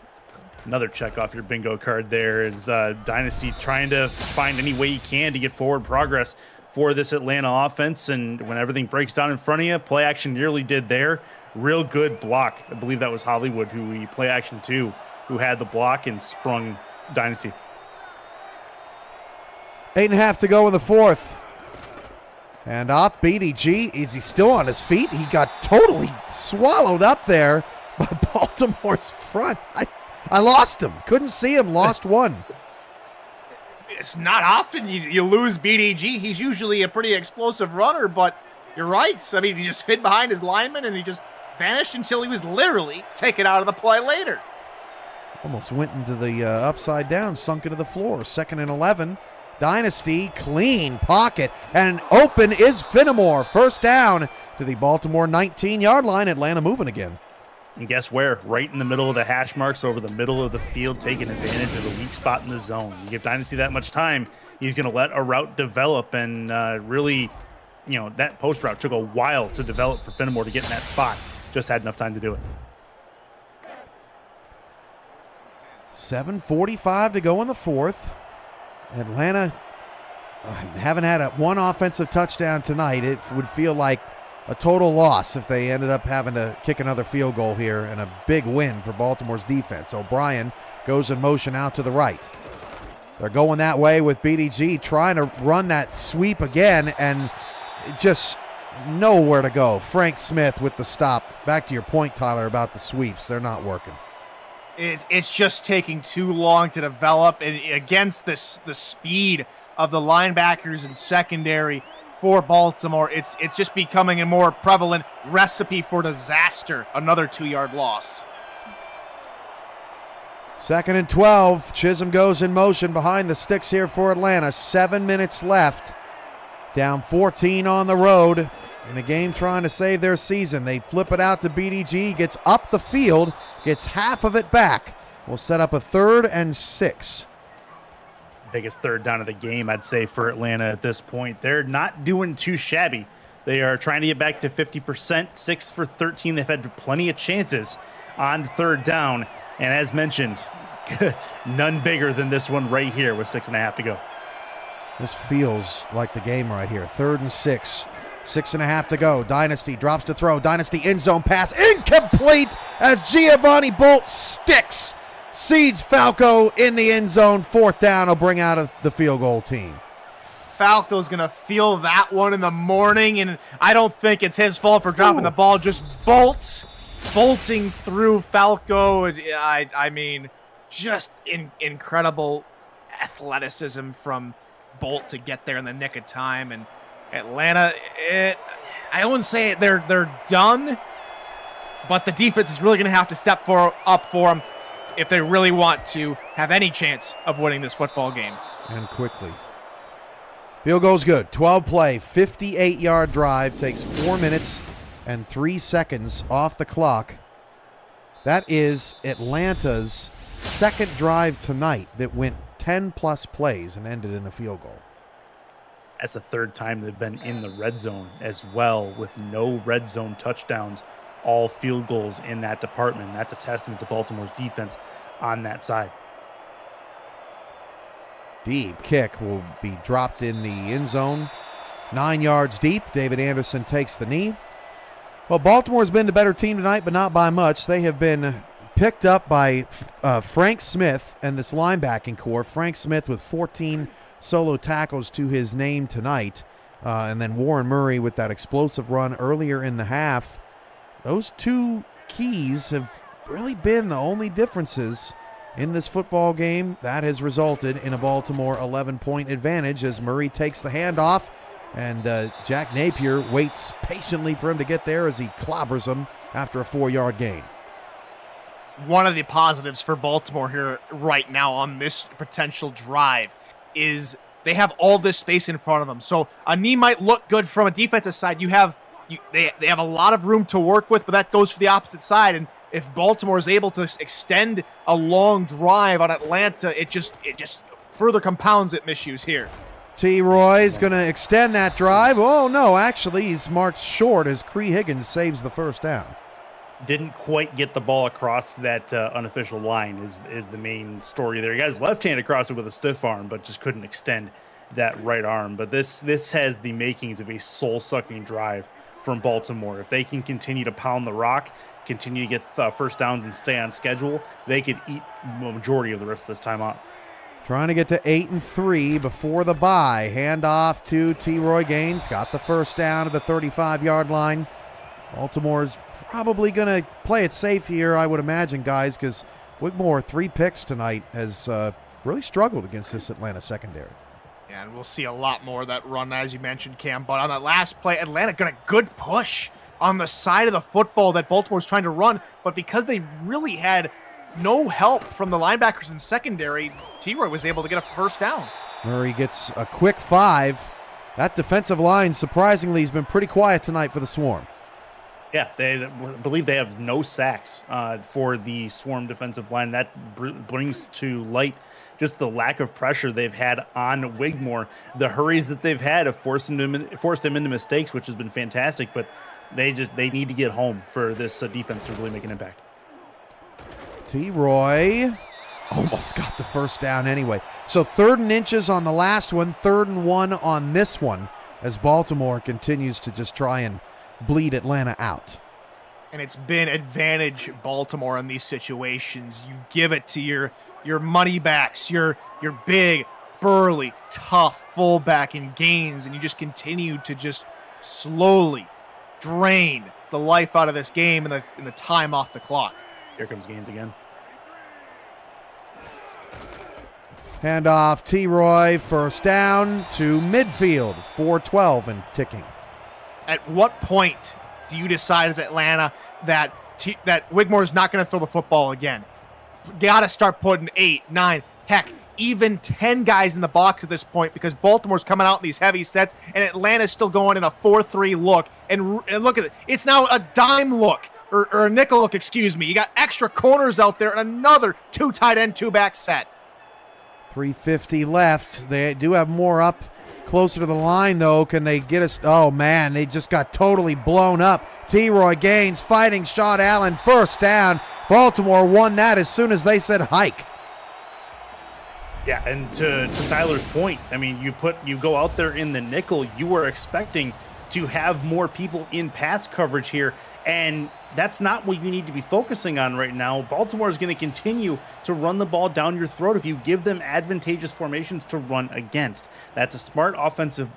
Another check off your bingo card there is Dynasty trying to find any way he can to get forward progress for this Atlanta offense, and when everything breaks down in front of you, play action nearly did there. Real good block. I believe that was Hollywood who he play action to, who had the block and sprung Dynasty. 8.5 to go in the 4th. And off BDG. Is he still on his feet? He got totally swallowed up there by Baltimore's front. I lost him. Couldn't see him. Lost one. It's not often you lose BDG. He's usually a pretty explosive runner, but you're right. I mean, he just hid behind his lineman, and he just vanished until he was literally taken out of the play later. Almost went into the upside down, sunk into the floor. 2nd and 11. Dynasty, clean pocket, and open is Fenimore. First down to the Baltimore 19-yard line. Atlanta moving again. And guess where? Right in the middle of the hash marks, over the middle of the field, taking advantage of the weak spot in the zone. You give Dynasty that much time, he's going to let a route develop, and really, that post route took a while to develop for Fenimore to get in that spot. Just had enough time to do it. 7:45 to go in the 4th. Atlanta haven't had one offensive touchdown tonight. It would feel like a total loss if they ended up having to kick another field goal here, and a big win for Baltimore's defense. O'Brien goes in motion out to the right. They're going that way with BDG, trying to run that sweep again, and just nowhere to go. Frank Smith with the stop. Back to your point, Tyler, about the sweeps. They're not working. It's just taking too long to develop, and against the speed of the linebackers and secondary for Baltimore, it's just becoming a more prevalent recipe for disaster. Another 2-yard loss. 2nd and 12. Chisholm goes in motion behind the sticks here for Atlanta. 7 minutes left. Down 14 on the road. In a game trying to save their season. They flip it out to BDG. Gets up the field. Gets half of it back. We'll set up a 3rd and 6. Biggest 3rd down of the game, I'd say, for Atlanta at this point. They're not doing too shabby. They are trying to get back to 50%, 6 for 13. They've had plenty of chances on 3rd down. And as mentioned, none bigger than this one right here with 6.5 to go. This feels like the game right here. 3rd and 6. 6.5 to go. Dynasty drops to throw. Dynasty end zone pass. Incomplete as Giovanni Bolt sticks. Seeds Falco in the end zone. 4th down will bring out of the field goal team. Falco's going to feel that one in the morning, and I don't think it's his fault for dropping the ball. Just bolting through Falco. I mean, just incredible athleticism from Bolt to get there in the nick of time. And Atlanta, I wouldn't say they're done, but the defense is really going to have to step up for them if they really want to have any chance of winning this football game. And quickly. Field goal's good. 12 play, 58-yard drive. Takes 4 minutes and 3 seconds off the clock. That is Atlanta's 2nd drive tonight that went 10-plus plays and ended in a field goal. That's the 3rd time they've been in the red zone as well, with no red zone touchdowns, all field goals in that department. That's a testament to Baltimore's defense on that side. Deep kick will be dropped in the end zone. 9 yards deep. David Anderson takes the knee. Well, Baltimore's been the better team tonight, but not by much. They have been picked up by Frank Smith and this linebacking core. Frank Smith with 14 solo tackles to his name tonight. And then Warren Murray with that explosive run earlier in the half. Those two keys have really been the only differences in this football game. That has resulted in a Baltimore 11-point advantage as Murray takes the handoff, and Jack Napier waits patiently for him to get there as he clobbers him after a 4-yard gain. One of the positives for Baltimore here right now on this potential drive is they have all this space in front of them. So a knee might look good from a defensive side. They have a lot of room to work with, but that goes for the opposite side. And if Baltimore is able to extend a long drive on Atlanta, it just further compounds its issues here. T. Roy's going to extend that drive. Oh, no, actually, he's marked short as Cree Higgins saves the first down. Didn't quite get the ball across that unofficial line is the main story there. He got his left hand across it with a stiff arm, but just couldn't extend that right arm. But this has the makings of a soul-sucking drive from Baltimore. If they can continue to pound the rock, continue to get first downs and stay on schedule, they could eat the majority of the rest of this time out. Trying to get to 8-3 before the bye. Handoff to T. Roy Gaines. Got the first down at the 35-yard line. Baltimore's probably going to play it safe here, I would imagine, guys, because Wigmore, 3 picks tonight, has really struggled against this Atlanta secondary. Yeah, and we'll see a lot more of that run, as you mentioned, Cam. But on that last play, Atlanta got a good push on the side of the football that Baltimore's trying to run. But because they really had no help from the linebackers in secondary, T-Roy was able to get a first down. Murray gets a quick 5. That defensive line, surprisingly, has been pretty quiet tonight for the Swarm. Yeah, they believe they have no sacks for the Swarm defensive line. That brings to light just the lack of pressure they've had on Wigmore. The hurries that they've had have forced him into mistakes, which has been fantastic, but they need to get home for this defense to really make an impact. T-Roy almost got the first down anyway. So 3rd and inches on the last one, 3rd and 1 on this one, as Baltimore continues to just try and bleed Atlanta out. And it's been advantage Baltimore in these situations. You give it to your money backs, your big, burly, tough fullback in Gaines, and you just continue to just slowly drain the life out of this game and the time off the clock. Here comes Gaines again. Handoff, T-Roy, first down to midfield, 4:12 and ticking. At what point do you decide as Atlanta that Wigmore is not going to throw the football again? Got to start putting 8, 9, heck, even 10 guys in the box at this point, because Baltimore's coming out in these heavy sets and Atlanta's still going in a 4-3 look. And look at it. It's now a dime look, or a nickel look, excuse me. You got extra corners out there and another 2 tight end, 2 back set. 3:50 left. They do have more up closer to the line, though. Can they get us? Oh, man, they just got totally blown up. T-Roy Gaines fighting Sean Allen. First down. Baltimore won that as soon as they said hike. Yeah, and to Tyler's point, I mean, you go out there in the nickel, you were expecting to have more people in pass coverage here, and that's not what you need to be focusing on right now. Baltimore is going to continue to run the ball down your throat if you give them advantageous formations to run against. That's a smart offensive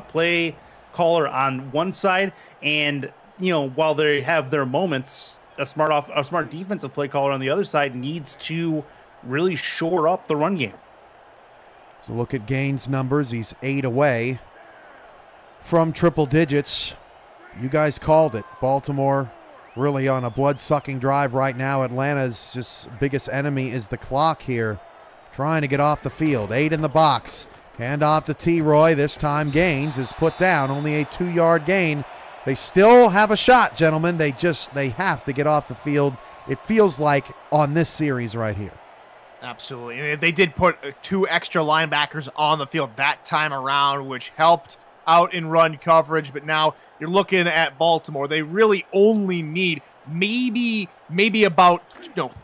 play caller on one side, and while they have their moments, a smart defensive play caller on the other side needs to really shore up the run game. So look at Gaines' numbers. He's 8 away from triple digits. You guys called it. Baltimore really on a blood-sucking drive right now. Atlanta's just biggest enemy is the clock here. Trying to get off the field. 8 in the box. Hand off to T-Roy. This time Gaines is put down. Only a 2-yard gain. They still have a shot, gentlemen. They have to get off the field, it feels like, on this series right here. Absolutely. And they did put 2 extra linebackers on the field that time around, which helped out in run coverage. But now you're looking at Baltimore. They really only need maybe about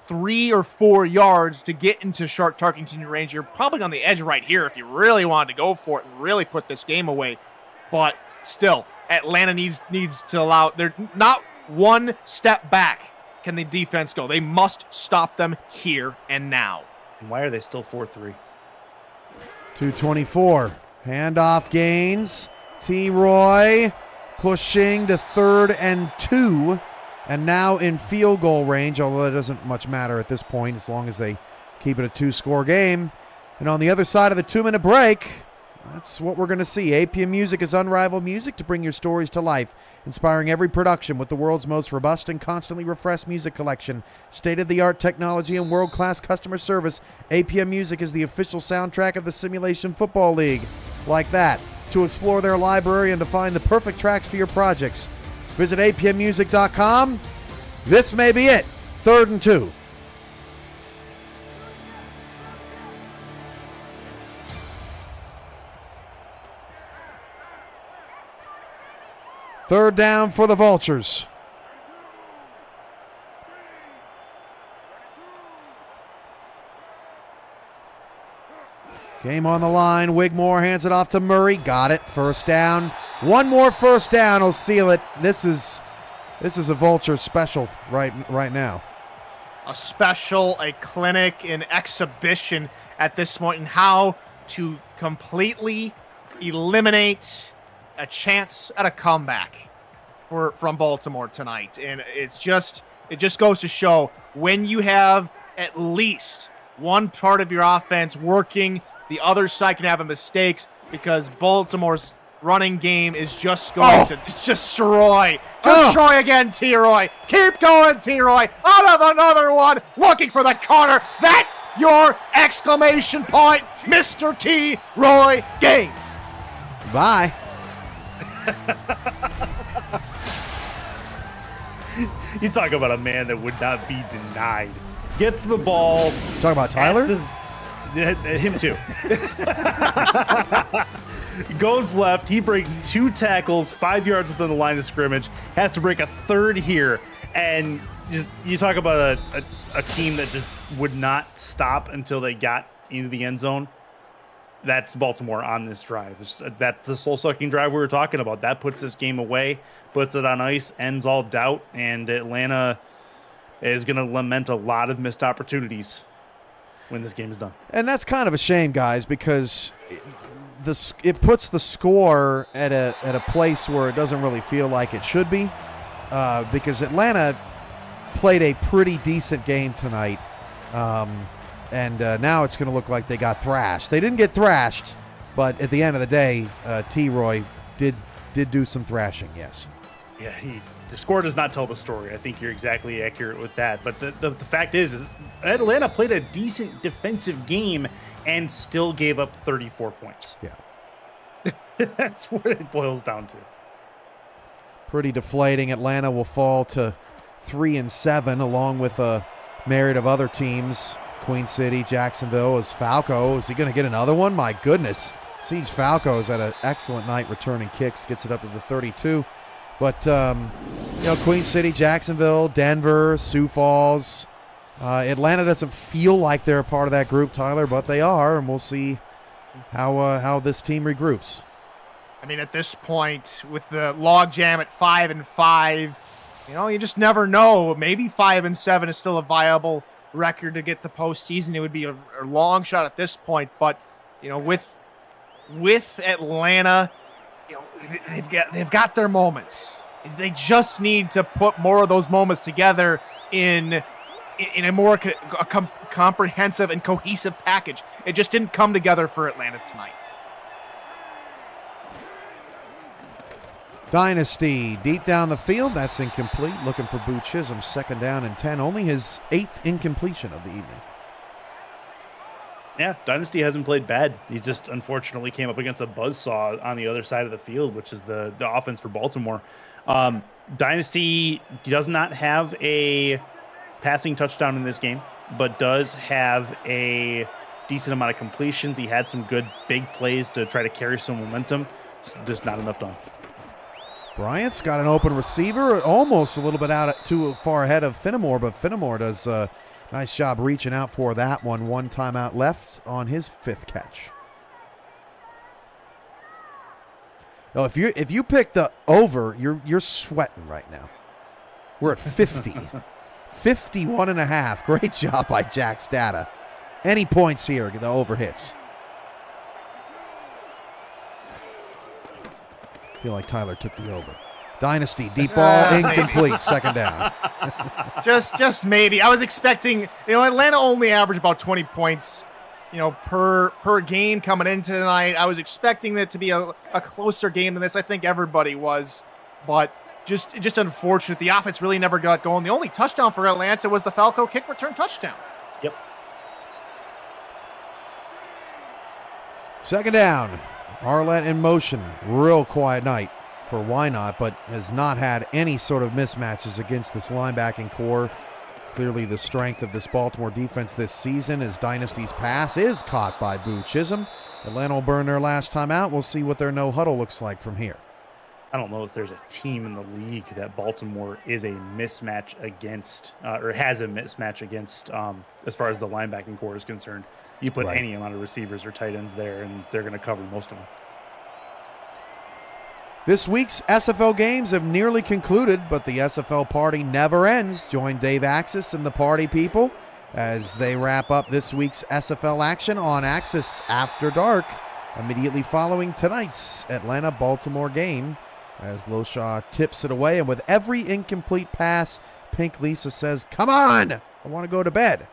3 or 4 yards to get into sharp targeting range. You're probably on the edge right here if you really wanted to go for it and really put this game away. But still, Atlanta needs to allow. They're not one step back can the defense go. They must stop them here and now. And why are they still 4-3? 2:24. Handoff gains. T-Roy pushing to 3rd and 2. And now in field goal range, although it doesn't much matter at this point as long as they keep it a 2-score game. And on the other side of the 2-minute break, that's what we're going to see. APM Music is unrivaled music to bring your stories to life, inspiring every production with the world's most robust and constantly refreshed music collection, state-of-the-art technology, and world-class customer service. APM Music is the official soundtrack of the Simulation Football League. Like that. To explore their library and to find the perfect tracks for your projects, visit apmmusic.com. This may be it. 3rd and 2. Third down for the Vultures. Game on the line. Wigmore hands it off to Murray. Got it. First down. One more first down will seal it. This is a Vulture special right now. A special, a clinic, an exhibition at this point in how to completely eliminate a chance at a comeback from Baltimore tonight. And it just goes to show when you have at least one part of your offense working, the other side can have a mistakes because Baltimore's running game is just going to destroy. Destroy again, T-Roy. Keep going, T-Roy. Out of another one. Looking for the corner. That's your exclamation point, Mr. T-Roy Gaines. Bye. You talk about a man that would not be denied. Gets the ball. Talk about Tyler? Him too. Goes left. He breaks 2 tackles, 5 yards within the line of scrimmage. Has to break a 3rd here. And just you talk about a team that just would not stop until they got into the end zone. That's Baltimore on this drive. That's the soul-sucking drive we were talking about. That puts this game away, puts it on ice, ends all doubt, and Atlanta is going to lament a lot of missed opportunities when this game is done. And that's kind of a shame, guys, because it puts the score at a place where it doesn't really feel like it should be, because Atlanta played a pretty decent game tonight. And now it's going to look like they got thrashed. They didn't get thrashed, but at the end of the day, T-Roy did do some thrashing, yes. Yeah, the score does not tell the story. I think you're exactly accurate with that. But the fact is Atlanta played a decent defensive game and still gave up 34 points. Yeah. That's what it boils down to. Pretty deflating. Atlanta will fall to 3-7, along with a myriad of other teams. Queen City, Jacksonville. Is Falco, is he going to get another one? My goodness. Siege Falco's had an excellent night returning kicks, gets it up to the 32. But, Queen City, Jacksonville, Denver, Sioux Falls. Atlanta doesn't feel like they're a part of that group, Tyler, but they are, and we'll see how this team regroups. I mean, at this point, with the logjam at 5-5, you just never know. Maybe 5-7 is still a viable record to get the postseason. It would be a long shot at this point, but with Atlanta, they've got their moments. They just need to put more of those moments together in a more comprehensive and cohesive package. It just didn't come together for Atlanta tonight. Dynasty deep down the field. That's incomplete. Looking for Boo Chisholm. 2nd down and 10. Only his 8th incompletion of the evening. Yeah, Dynasty hasn't played bad. He just unfortunately came up against a buzzsaw on the other side of the field, which is the offense for Baltimore. Dynasty does not have a passing touchdown in this game, but does have a decent amount of completions. He had some good big plays to try to carry some momentum. Just not enough done. Bryant's got an open receiver, almost a little bit too far ahead of Finnemore, but Finnemore does a nice job reaching out for that one. 1 timeout left on his 5th catch. Now, if you pick the over, you're sweating right now. We're at 50. 51.5. Great job by Jack's data. Any points here, the overhits. Feel like Tyler took the over. Dynasty, deep ball, incomplete, second down. just maybe. I was expecting, Atlanta only averaged about 20 points, per game coming into tonight. I was expecting it to be a closer game than this. I think everybody was, but just unfortunate. The offense really never got going. The only touchdown for Atlanta was the Falco kick return touchdown. Yep. Second down. Arlette in motion. Real quiet night for Why Not, but has not had any sort of mismatches against this linebacking core. Clearly the strength of this Baltimore defense this season as Dynasty's pass is caught by Boo Chisholm. Atlanta will burn their last time out. We'll see what their no huddle looks like from here. I don't know if there's a team in the league that Baltimore is a mismatch against, or has a mismatch against, as far as the linebacking core is concerned. You put any amount of receivers or tight ends there, and they're going to cover most of them. This week's SFL games have nearly concluded, but the SFL party never ends. Join Dave Axis and the party people as they wrap up this week's SFL action on Axis After Dark, immediately following tonight's Atlanta-Baltimore game, as Loshaw tips it away. And with every incomplete pass, Pink Lisa says, "Come on, I want to go to bed."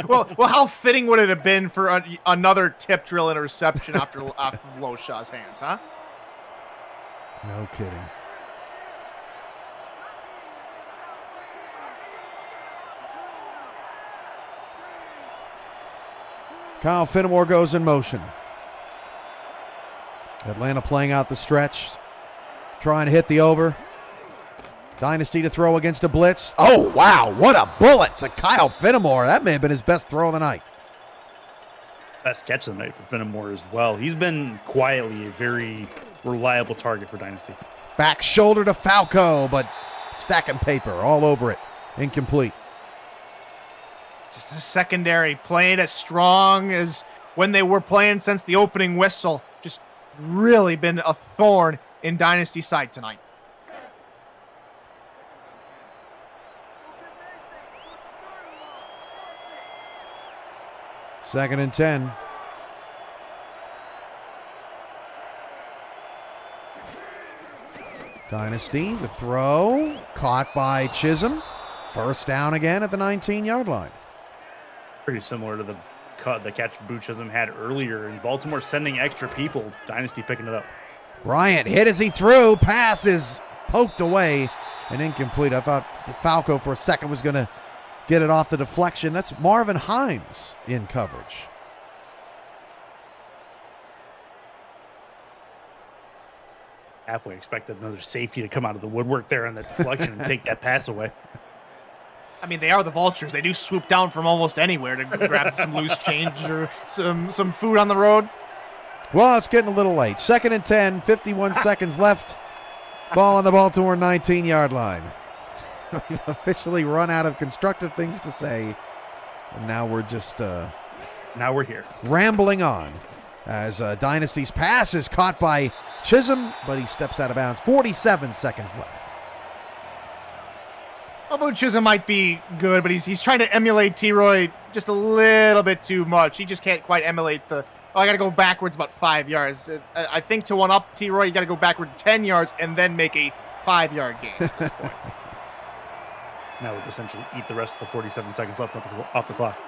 well, how fitting would it have been for another tip drill interception after Loshaw's hands, huh? No kidding. Kyle Fenimore goes in motion. Atlanta playing out the stretch, trying to hit the over. Dynasty to throw against a blitz. Oh, wow, what a bullet to Kyle Fenimore. That may have been his best throw of the night. Best catch of the night for Fenimore as well. He's been quietly a very reliable target for Dynasty. Back shoulder to Falco, but stacking paper all over it. Incomplete. Just the secondary playing as strong as when they were playing since the opening whistle. Just really been a thorn in Dynasty's side tonight. Second and 10. Dynasty, the throw, caught by Chisholm. First down again at the 19-yard line. Pretty similar to the catch Boo Chisholm had earlier in Baltimore, sending extra people. Dynasty picking it up. Bryant hit as he threw. Pass is poked away and incomplete. I thought Falco for a second was going to get it off the deflection. That's Marvin Himes in coverage. Halfway expected another safety to come out of the woodwork there on the deflection and take that pass away. I mean, they are the vultures. They do swoop down from almost anywhere to grab some loose change or some food on the road. Well, it's getting a little late. Second and 10, 51 seconds left. Ball on the Baltimore 19-yard line. We've officially run out of constructive things to say. And now we're just now we're here. Rambling on as Dynasty's pass is caught by Chisholm, but he steps out of bounds. 47 seconds left. Although Chisholm might be good, but he's trying to emulate T-Roy just a little bit too much. He just can't quite emulate I got to go backwards about 5 yards. I think to one-up T-Roy, you got to go backward 10 yards and then make a 5-yard gain at this point. Now would essentially eat the rest of the 47 seconds left off the clock.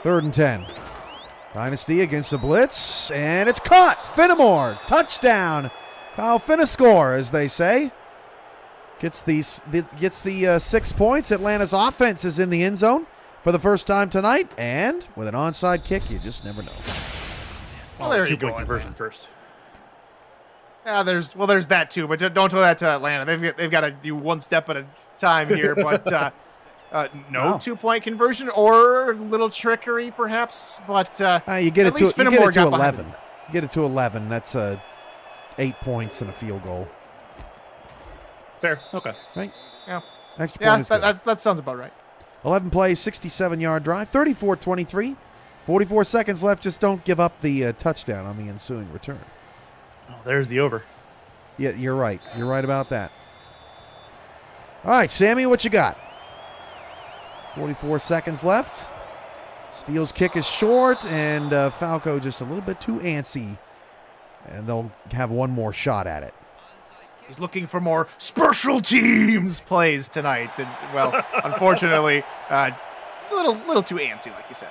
Third and 10. Dynasty against the blitz, and it's caught. Fenimore, touchdown. Kyle Finiscore, as they say. Gets the 6 points. Atlanta's offense is in the end zone for the first time tonight, and with an onside kick, you just never know. Well, there you go. 2-point conversion first. Yeah, there's that too, but don't tell that to Atlanta. They've got to do one step at a time here. But no 2-point conversion or little trickery, perhaps. But you get it to 11. You get it to 11. That's 8 points and a field goal. Fair. Okay. Right. Yeah. Extra point is good. That sounds about right. 11 plays, 67-yard drive, 34-23. 44 seconds left. Just don't give up the touchdown on the ensuing return. Oh, there's the over. Yeah, you're right. You're right about that. All right, Sammy, what you got? 44 seconds left. Steele's kick is short, and Falco just a little bit too antsy. And they'll have one more shot at it. He's looking for more special teams plays tonight. And, well, unfortunately, a little too antsy, like you said.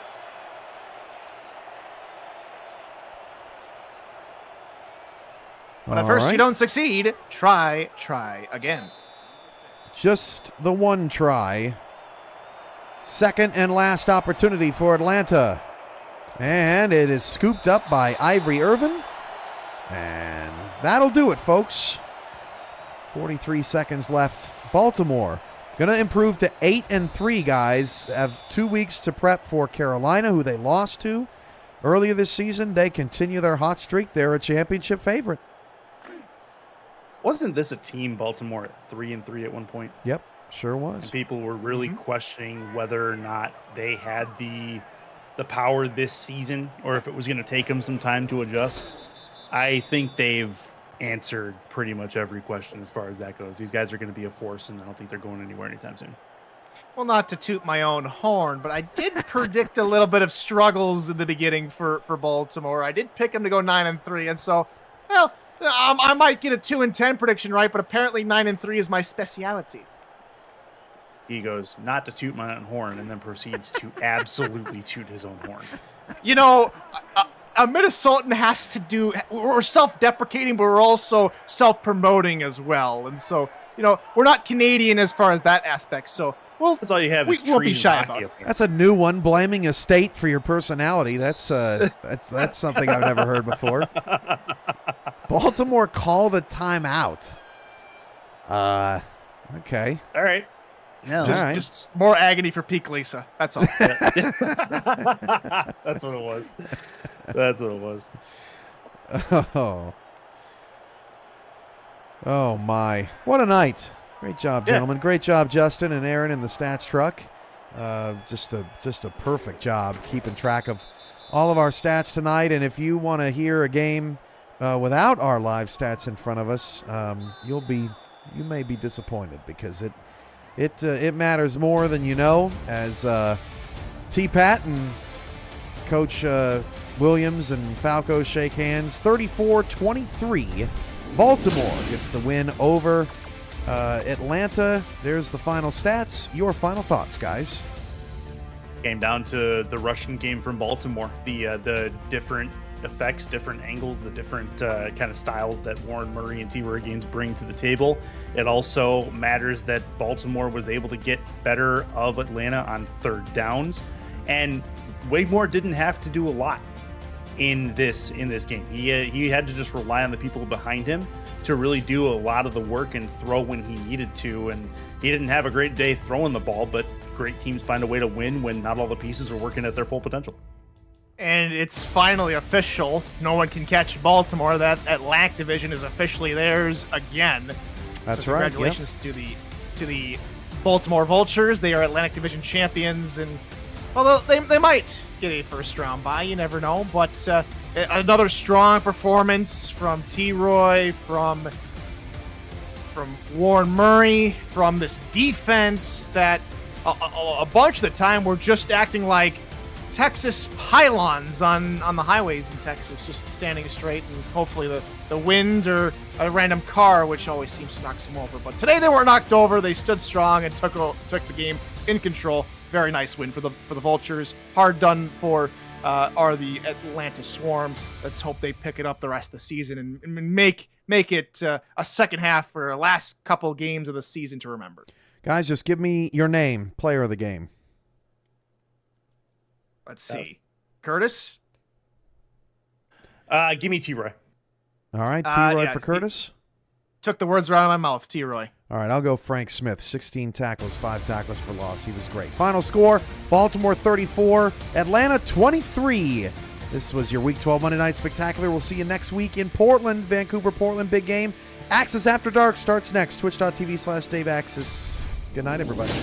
But at first you don't succeed, try again. Just the one try. Second and last opportunity for Atlanta. And it is scooped up by Ivory Irvin. And that'll do it, folks. 43 seconds left. Baltimore going to improve to 8-3, guys. Have 2 weeks to prep for Carolina, who they lost to earlier this season. They continue their hot streak. They're a championship favorite. Wasn't this a team, Baltimore, at 3-3 at one point? Yep, sure was. And people were really questioning whether or not they had the power this season, or if it was going to take them some time to adjust. I think they've answered pretty much every question as far as that goes. These guys are going to be a force, and I don't think they're going anywhere anytime soon. Well, not to toot my own horn, but I did predict a little bit of struggles in the beginning for Baltimore. I did pick them to go 9-3, and so, well, I might get a 2-10 prediction right, but apparently 9-3 is my speciality. He goes, not to toot my own horn, and then proceeds to absolutely toot his own horn. You know, a Minnesotan has to do, we're self-deprecating, but we're also self-promoting as well. And so, you know, we're not Canadian as far as that aspect. So, well, that's all you have is won't be trees shy and about hockey it. up here. That's a new one, blaming a state for your personality. That's something I've never heard before. Baltimore called a timeout. Okay. All right. No, Just more agony for Peak Lisa. That's all. That's what it was. That's what it was. Oh my. What a night. Great job, gentlemen. Great job, Justin and Aaron in the stats truck. Just a perfect job keeping track of all of our stats tonight. And if you want to hear a game without our live stats in front of us, you may be disappointed, because it matters more than you know. As T-Pat and Coach Williams and Falco shake hands, 34-23. Baltimore gets the win over Atlanta. There's the final stats. Your final thoughts, guys. Came down to the rushing game from Baltimore. The different effects, different angles, the different kind of styles that Warren Murray and T-Roy Gaines bring to the table. It also matters that Baltimore was able to get better of Atlanta on third downs, and Waymore didn't have to do a lot in this game. He had to just rely on the people behind him to really do a lot of the work and throw when he needed to. And he didn't have a great day throwing the ball, but great teams find a way to win when not all the pieces are working at their full potential. And it's finally official. No one can catch Baltimore. That Atlantic division is officially theirs again. That's so right. Congratulations to the Baltimore Vultures. They are Atlantic Division champions, and although they might get a first round bye, you never know. But another strong performance from T-Roy, from Warren Murray, from this defense that a bunch of the time we're just acting like Texas pylons on the highways in Texas, just standing straight, and hopefully the wind or a random car, which always seems to knock them over. But today they weren't knocked over. They stood strong and took the game in control. Very nice win for the Vultures. Hard done for are the Atlanta Swarm. Let's hope they pick it up the rest of the season and make it a second half for the last couple games of the season to remember. Guys, just give me your name, player of the game. Let's see. Curtis? Give me T-Roy. All right, T-Roy yeah, for Curtis. Took the words right out of my mouth, T-Roy. All right, I'll go Frank Smith. 16 tackles, 5 tackles for loss. He was great. Final score, Baltimore 34, Atlanta 23. This was your Week 12 Monday Night Spectacular. We'll see you next week in Portland, Vancouver, Portland. Big game. Axis After Dark starts next. Twitch.tv/DaveAxis. Good night, everybody.